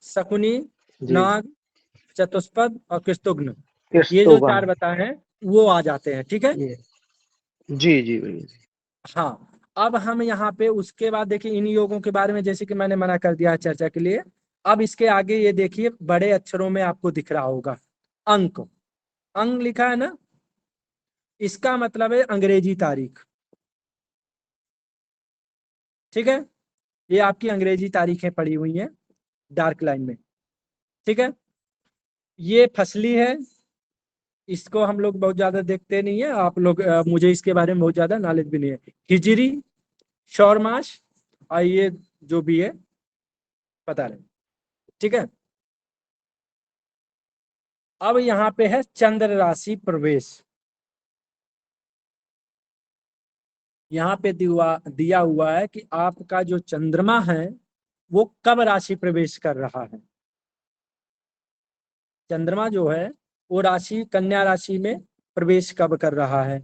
शकुनी, जी। नाग, चतुष्पद और कृष्णुग्न, ये जो कृष्णोगन। चार बताए हैं वो आ जाते हैं। ठीक है। ये जी जी भैया। हाँ। अब हम यहाँ पे उसके बाद देखिए इन योगों के बारे में, जैसे कि मैंने मना कर दिया है चर्चा के लिए। अब इसके आगे ये देखिए बड़े अक्षरों में आपको दिख रहा होगा अंक, अंक लिखा है ना, इसका मतलब है अंग्रेजी तारीख। ठीक है। ये आपकी अंग्रेजी तारीखें पड़ी हुई हैं डार्क लाइन में। ठीक है। ये फसली है, इसको हम लोग बहुत ज्यादा देखते नहीं है, आप लोग मुझे इसके बारे में बहुत ज्यादा नॉलेज भी नहीं है। हिजरी, शौर मास, और ये जो भी है पता नहीं। ठीक है। अब यहाँ पे है चंद्र राशि प्रवेश। यहाँ पे दिया हुआ है कि आपका जो चंद्रमा है वो कब राशि प्रवेश कर रहा है। चंद्रमा जो है वो राशि कन्या राशि में प्रवेश कब कर रहा है।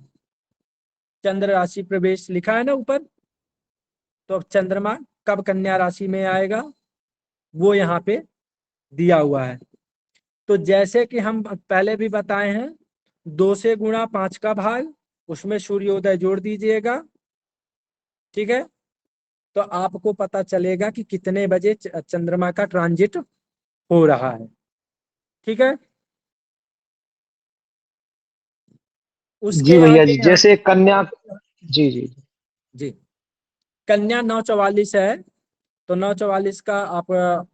चंद्र राशि प्रवेश लिखा है ना ऊपर, तो अब चंद्रमा कब कन्या राशि में आएगा वो यहाँ पे दिया हुआ है। तो जैसे कि हम पहले भी बताए हैं, 2 से गुणा 5 का भाग, उसमें सूर्योदय जोड़ दीजिएगा, ठीक है। तो आपको पता चलेगा कि कितने बजे चंद्रमा का ट्रांजिट हो रहा है, ठीक है। जी उसके भैया आगे जी, है जैसे कन्या। जी जी। जी, कन्या 9:44 है, तो 9:44 का आप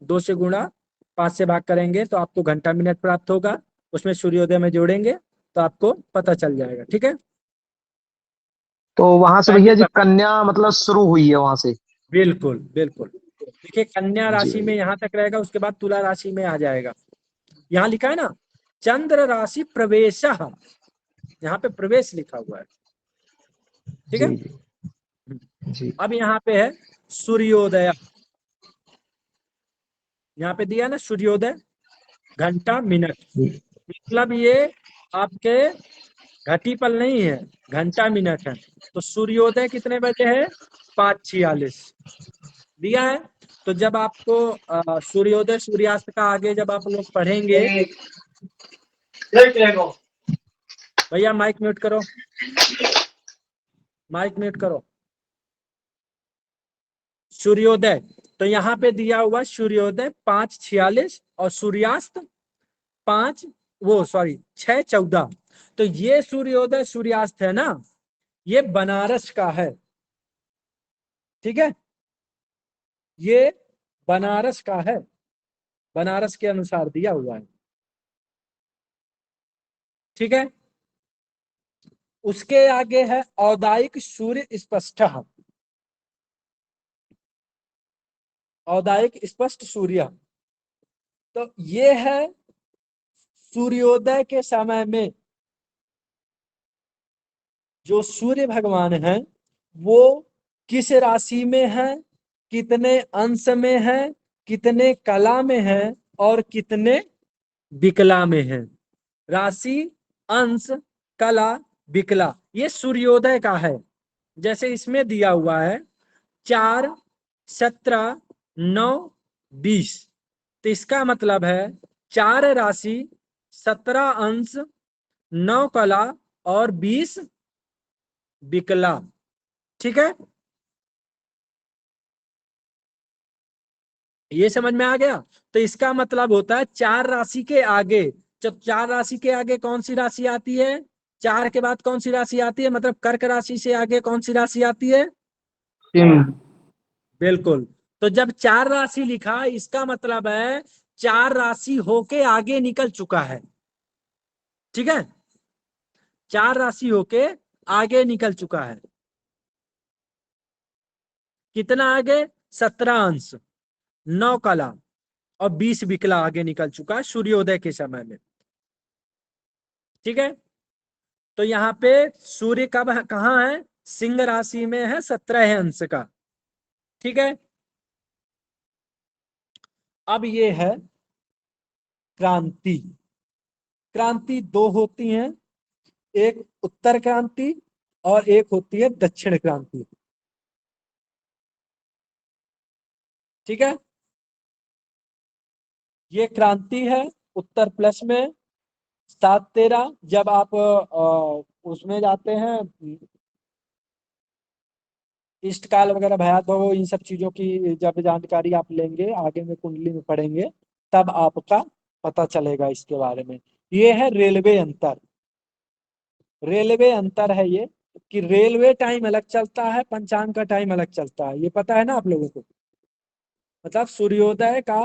2 से गुणा 5 से भाग करेंगे तो आपको घंटा मिनट प्राप्त होगा, उसमें सूर्योदय में जोड़ेंगे तो आपको पता चल जाएगा, ठीक है। तो वहां से पहले भैया जी कन्या मतलब शुरू हुई है वहां से। बिल्कुल बिल्कुल, देखिए कन्या जी राशि में भैया। यहाँ तक रहेगा, उसके बाद तुला राशि में आ जाएगा। यहाँ लिखा है ना चंद्र राशि प्रवेश, यहाँ पे प्रवेश लिखा हुआ है, ठीक है। जी जी जी। अब यहाँ पे है सूर्योदय, यहाँ पे दिया ना सूर्योदय घंटा मिनट, मतलब ये आपके घटी पल नहीं है, घंटा मिनट है। तो सूर्योदय कितने बजे है? 5:46 दिया है। तो जब आपको सूर्योदय सूर्यास्त का आगे जब आप लोग पढ़ेंगे, भैया माइक म्यूट करो, माइक म्यूट करो। सूर्योदय, तो यहाँ पे दिया हुआ सूर्योदय 5:46 और सूर्यास्त 6:14। तो ये सूर्योदय सूर्यास्त है ना, ये बनारस का है, ठीक है। ये बनारस का है, बनारस के अनुसार दिया हुआ है, ठीक है। उसके आगे है औदायिक सूर्य स्पष्ट, औदायिक स्पष्ट सूर्य। तो ये है सूर्योदय के समय में जो सूर्य भगवान हैं वो किस राशि में है, कितने अंश में है, कितने कला में है और कितने विकला में है। राशि, अंश, कला, विकला, ये सूर्योदय का है। जैसे इसमें दिया हुआ है 4, 17, 9, 20, तो इसका मतलब है 4 राशि, 17 अंश, 9 कला और 20 विकला, ठीक है। ये समझ में आ गया। तो इसका मतलब होता है 4 राशि के आगे, जब 4 राशि के आगे कौन सी राशि आती है, 4 के बाद कौन सी राशि आती है, मतलब कर्क राशि से आगे कौन सी राशि आती है? बिल्कुल। तो जब 4 राशि लिखा, इसका मतलब है 4 राशि होके आगे निकल चुका है, ठीक है। 4 राशि होके आगे निकल चुका है, कितना आगे? 17 अंश, 9 कला और 20 विकला आगे निकल चुका है सूर्योदय के समय में, ठीक है। तो यहाँ पे सूर्य कब कहाँ है? सिंह राशि में है, 17 अंश का, ठीक है। अब ये है क्रांति। क्रांति 2 होती हैं, एक उत्तर क्रांति और एक होती है दक्षिण क्रांति, ठीक है। ये क्रांति है उत्तर प्लस में 7-13, जब आप उसमें जाते हैं इष्ट काल वगैरह भयावह, इन सब चीजों की जब जानकारी आप लेंगे आगे में कुंडली में पढ़ेंगे तब आपका पता चलेगा इसके बारे में। ये है रेलवे अंतर, रेलवे अंतर है ये, कि रेलवे टाइम अलग चलता है, पंचांग का टाइम अलग चलता है, ये पता है ना आप लोगों को। मतलब सूर्योदय का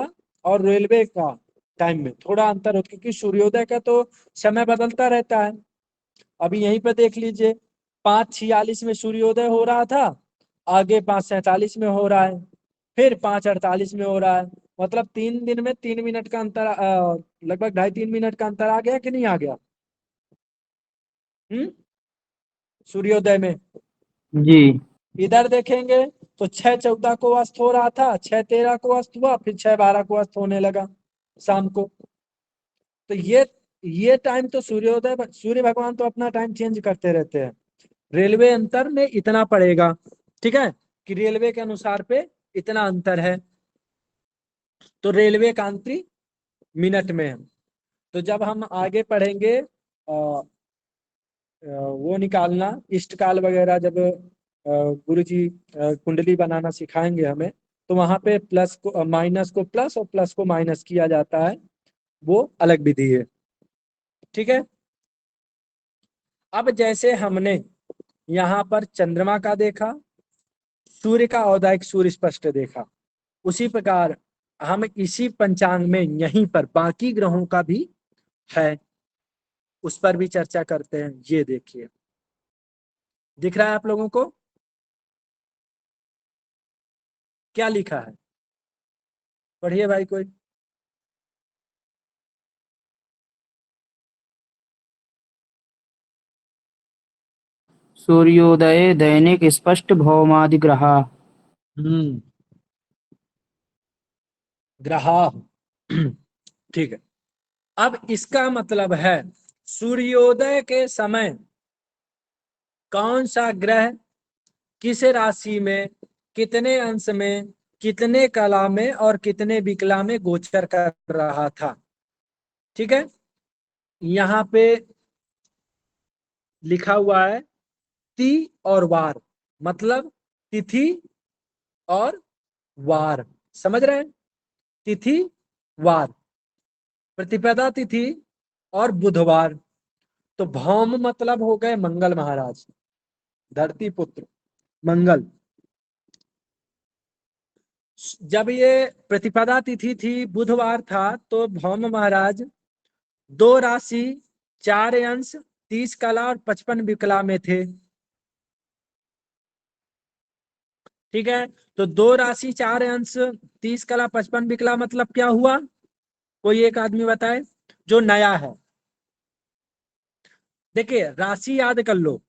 और रेलवे का टाइम में थोड़ा अंतर होता है, क्योंकि सूर्योदय का तो समय बदलता रहता है। अभी यहीं पे देख लीजिए 5:46 में सूर्योदय हो रहा था, आगे 5:47 में हो रहा है, फिर 5:48 में हो रहा है। मतलब 3 दिन में 3 मिनट का अंतर, लगभग 2.5-3 मिनट का अंतर आ गया कि नहीं आ गया? सूर्योदय में जी। इधर देखेंगे तो 6:14 को अस्त हो रहा था, 6:13 को अस्त हुआ, फिर 6:12 को अस्त होने लगा शाम को। तो ये टाइम तो सूर्य भगवान तो अपना टाइम चेंज करते रहते हैं। रेलवे अंतर में इतना पड़ेगा, ठीक है, कि रेलवे के अनुसार पे इतना अंतर है। तो रेलवे का अंतरी मिनट में है। तो जब हम आगे पढ़ेंगे वो निकालना इष्टकाल वगैरह, जब गुरु जी कुंडली बनाना सिखाएंगे हमें, तो वहां पे प्लस को माइनस को प्लस और प्लस को माइनस किया जाता है, वो अलग विधि है। ठीक है। अब जैसे हमने यहाँ पर चंद्रमा का देखा, सूर्य का औदयिक सूर्य स्पष्ट देखा, उसी प्रकार हम इसी पंचांग में यहीं पर बाकी ग्रहों का भी है, उस पर भी चर्चा करते हैं। ये देखिए, दिख रहा है आप लोगों को क्या लिखा है? पढ़िए भाई कोई। सूर्योदय दैनिक स्पष्ट भौमादि ग्रहा। ग्रहा। ठीक है। अब इसका मतलब है सूर्योदय के समय कौन सा ग्रह किस राशि में, कितने अंश में, कितने कला में और कितने विकला में गोचर कर रहा था। ठीक है। यहाँ पे लिखा हुआ है ति और वार, मतलब तिथि और वार। समझ रहे हैं? तिथि वार, प्रतिपदा तिथि और बुधवार। तो भौम मतलब हो गए मंगल महाराज, धरती पुत्र मंगल। जब ये प्रतिपदा तिथि थी, बुधवार था, तो भौम महाराज 2 राशि 4 अंश 30 कला और 55 विकला में थे। ठीक है। तो 2 राशि 4 अंश 30 कला 55 विकला मतलब क्या हुआ? कोई एक आदमी बताए जो नया है। देखिए राशि याद कर लो,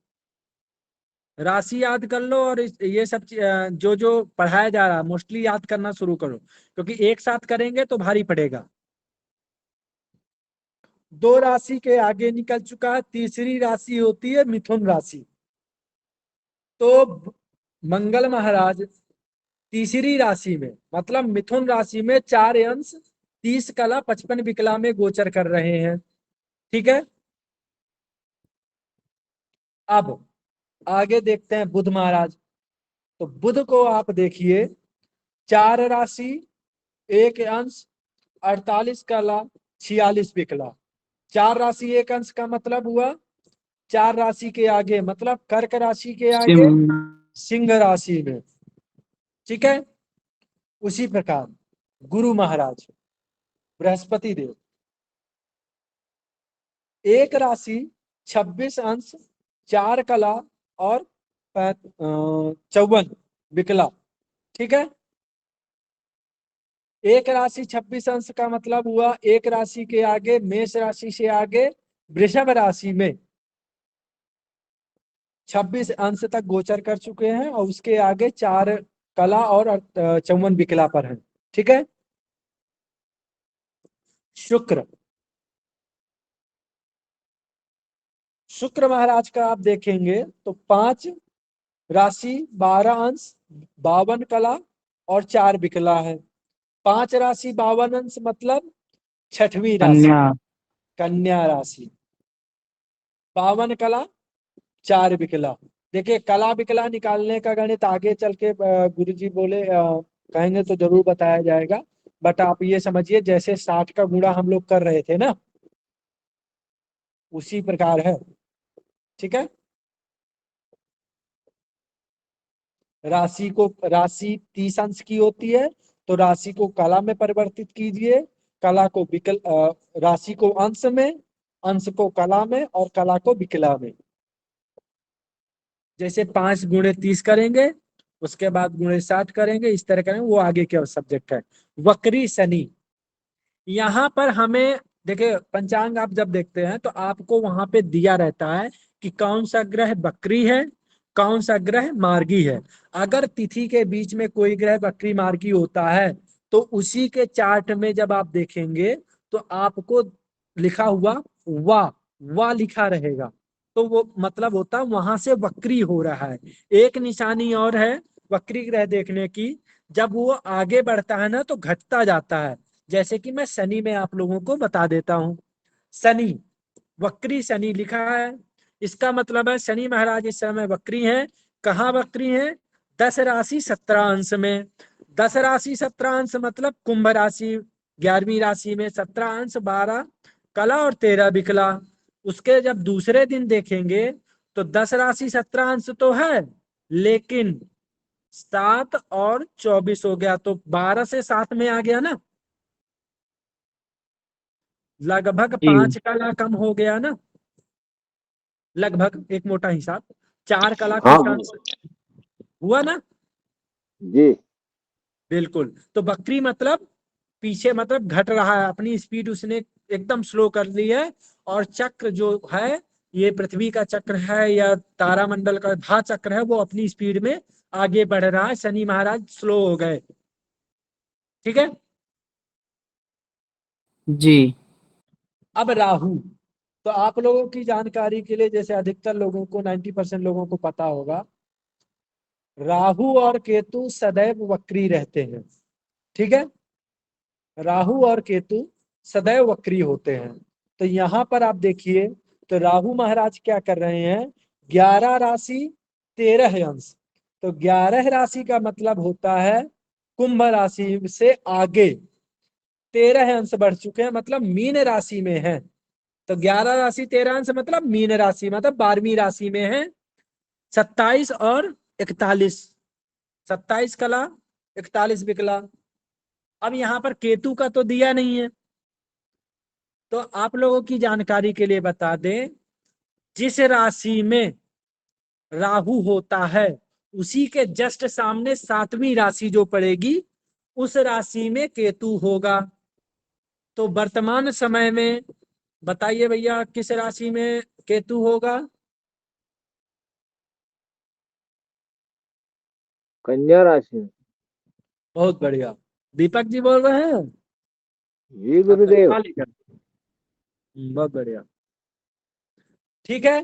राशि याद कर लो, और ये सब जो जो पढ़ाया जा रहा है मोस्टली याद करना शुरू करो, क्योंकि एक साथ करेंगे तो भारी पड़ेगा। 2 राशि के आगे निकल चुका है, तीसरी राशि होती है मिथुन राशि। तो मंगल महाराज तीसरी राशि में, मतलब मिथुन राशि में 4 अंश 30 कला 55 विकला में गोचर कर रहे हैं। ठीक है। अब आगे देखते हैं बुध महाराज। तो बुध को आप देखिए 4 राशि 1 अंश 48 कला 46 विकला। 4 राशि 1 अंश का मतलब हुआ 4 राशि के आगे, मतलब कर्क राशि के आगे सिंह राशि में। ठीक है। उसी प्रकार गुरु महाराज बृहस्पति देव 1 राशि 26 अंश 4 कला और 54 विकला। ठीक है। 1 राशि 26 अंश का मतलब हुआ 1 राशि के आगे, मेष राशि से आगे वृषभ राशि में 26 अंश तक गोचर कर चुके हैं, और उसके आगे 4 कला और 54 विकला पर है। ठीक है। शुक्र, शुक्र महाराज का आप देखेंगे तो 5 राशि 12 अंश 52 कला और 4 विकला है। 5 राशि 52 अंश मतलब 6वीं राशि कन्या राशि, 52 कला 4 विकला। देखिए कला विकला निकालने का गणित आगे चल के गुरुजी बोले कहेंगे तो जरूर बताया जाएगा, बट आप ये समझिए जैसे 60 का गुणा हम लोग कर रहे थे ना, उसी प्रकार है। ठीक है। राशि 30 अंश की होती है, तो राशि को कला में परिवर्तित कीजिए, कला को राशि को अंश में, अंश को कला में और कला को विकला में। जैसे 5 गुणे 30 करेंगे, उसके बाद गुणे 60 करेंगे, इस तरह करेंगे, वो आगे के सब्जेक्ट है। वक्री शनि, यहाँ पर हमें देखिए पंचांग आप जब देखते हैं तो आपको वहां पे दिया रहता है कि कौन सा ग्रह वक्री है, कौन सा ग्रह मार्गी है। अगर तिथि के बीच में कोई ग्रह वक्री मार्गी होता है तो उसी के चार्ट में जब आप देखेंगे तो आपको लिखा हुआ वाह लिखा रहेगा, तो वो मतलब होता है वहां से वक्री हो रहा है। एक निशानी और है वक्री ग्रह देखने की, जब वो आगे बढ़ता है ना तो घटता जाता है। जैसे कि मैं शनि में आप लोगों को बता देता हूं, शनि, वक्री शनि लिखा है। इसका मतलब है शनि महाराज इस समय वक्री हैं। कहाँ वक्री हैं? 10 राशि 17 अंश में। 10 राशि 17 अंश मतलब कुंभ राशि 11वीं राशि में, 17 अंश 12 कला और 13 विकला। उसके जब दूसरे दिन देखेंगे तो 10 राशि 17 अंश तो है, लेकिन 7 और 24 हो गया, तो 12 से 7 में आ गया ना, लगभग 5 कला कम हो गया ना, लगभग एक मोटा हिसाब 4 कला हाँ कुछ अंश हुआ ना। जी। बिल्कुल। तो वक्री मतलब पीछे, मतलब घट रहा है, अपनी स्पीड उसने एकदम स्लो कर ली है। और चक्र जो है, ये पृथ्वी का चक्र है या तारामंडल का भा चक्र है, वो अपनी स्पीड में आगे बढ़ रहा है। शनि महाराज स्लो हो गए। ठीक है। जी। अब राहु, तो आप लोगों की जानकारी के लिए, जैसे अधिकतर लोगों को 90% लोगों को पता होगा, राहु और केतु सदैव वक्री रहते हैं। ठीक है। राहु और केतु सदैव वक्री होते हैं। तो यहाँ पर आप देखिए, तो राहु महाराज क्या कर रहे हैं? 11 राशि 13 अंश। तो 11 राशि का मतलब होता है कुंभ राशि से आगे 13 अंश बढ़ चुके हैं, मतलब मीन राशि में है। तो 11 राशि 13 अंश मतलब मीन राशि, मतलब 12वीं राशि में है। 27 और 41, 27 कला 41 विकला। अब यहाँ पर केतु का तो दिया नहीं है, तो आप लोगों की जानकारी के लिए बता दें, जिस राशि में राहु होता है उसी के जस्ट सामने 7वीं राशि जो पड़ेगी, उस राशि में केतु होगा। तो वर्तमान समय में बताइए भैया, किस राशि में केतु होगा? कन्या राशि में। बहुत बढ़िया, दीपक जी बोल रहे हैं। जी गुरुदेव। बहुत बढ़िया। ठीक है।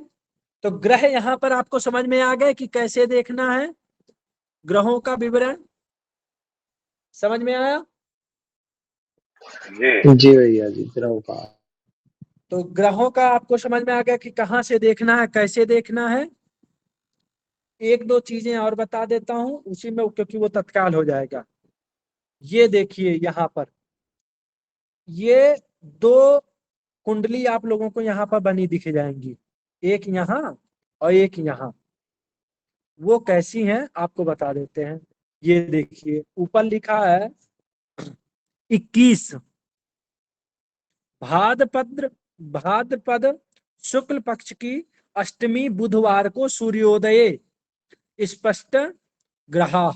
तो ग्रह यहाँ पर आपको समझ में आ गए कि कैसे देखना है ग्रहों का विवरण? समझ में आया? जी भैया जी, ग्रहों का। तो ग्रहों का आपको समझ में आ गया कि कहाँ से देखना है, कैसे देखना है। एक दो चीजें और बता देता हूं उसी में, क्योंकि वो तत्काल हो जाएगा। ये देखिए यहाँ पर, ये 2 कुंडली आप लोगों को यहाँ पर बनी दिख जाएंगी, एक यहाँ और एक यहाँ। वो कैसी हैं आपको बता देते हैं। ये देखिए ऊपर लिखा है 21 भाद्रपद शुक्ल पक्ष की अष्टमी बुधवार को सूर्योदय स्पष्ट ग्रहा,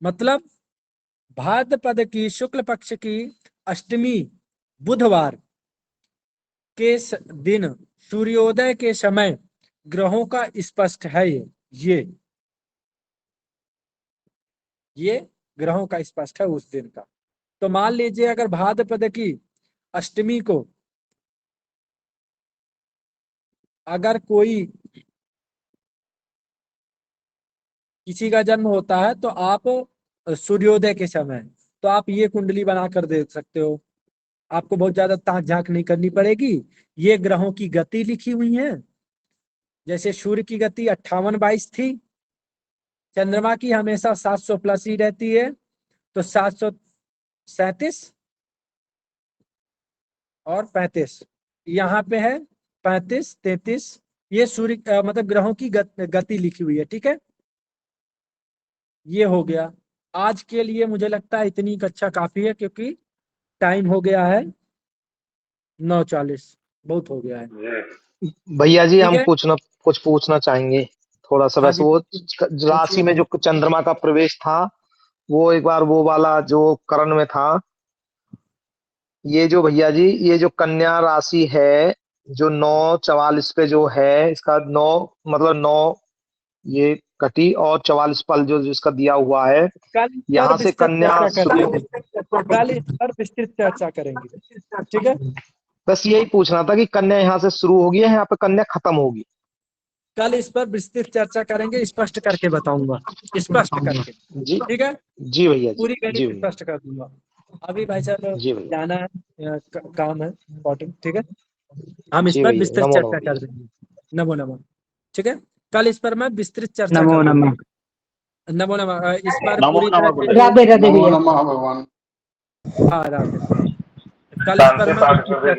मतलब भाद्रपद की शुक्ल पक्ष की अष्टमी बुधवार के दिन सूर्योदय के समय ग्रहों का स्पष्ट है। ये ग्रहों का स्पष्ट है उस दिन का। तो मान लीजिए अगर भाद्रपद की अष्टमी को अगर कोई किसी का जन्म होता है, तो आप सूर्योदय के समय, तो आप ये कुंडली बनाकर देख सकते हो। आपको बहुत ज्यादा ताक झांक नहीं करनी पड़ेगी। ये ग्रहों की गति लिखी हुई है। जैसे सूर्य की गति 58-22 थी, चंद्रमा की हमेशा 700 प्लस ही रहती है, तो 737 और 35 यहाँ पे है, 35-33। ये सूर्य मतलब ग्रहों की गति लिखी हुई है। ठीक है। ये हो गया। आज के लिए मुझे लगता है इतनी कक्षा काफी है, क्योंकि टाइम हो गया है 9:40, बहुत हो गया है। भैया जी, ठीक हम है। कुछ पूछना चाहेंगे थोड़ा सा। हाँ वैसे जी, वो राशि में जो चंद्रमा का प्रवेश था, वो एक बार वो वाला जो करण में था, ये जो भैया जी, ये जो कन्या राशि है, जो 9:44 पे जो है, इसका 9 मतलब 9 ये कटी और 44 पल जो जिसका दिया हुआ है, कल इस पर यहाँ से विस्तृत कन्या चर्चा करेंगे। कल इस पर विस्तृत चर्चा करेंगे। ठीक है। बस यही पूछना था कि कन्या यहाँ से शुरू होगी या यहाँ पे कन्या खत्म होगी। कल इस पर विस्तृत चर्चा करेंगे, स्पष्ट करके बताऊंगा, स्पष्ट करके। जी ठीक है। जी भैया जी। पूरी जी गणित भैया। स्पष्ट कर दूंगा। अभी भाई साहब जी भैया। जाना है, काम है इम्पोर्टेंट, ठीक है। हम इस जी पर भैया, विस्तृत नमो चर्चा नमः कर भैया। देंगे। नमो नमः। ठीक है, कल इस पर मैं विस्तृत चर्चा नमो करूंगा। नमः। नमो नमः। इस पर नमो पूरी नमः तरह गुरुजी। से राधे राधे नमो भैया। नमः भगवान। हाँ राधे। कल इस पर शांति मैं पाठ विस्तृत कर दीजिए।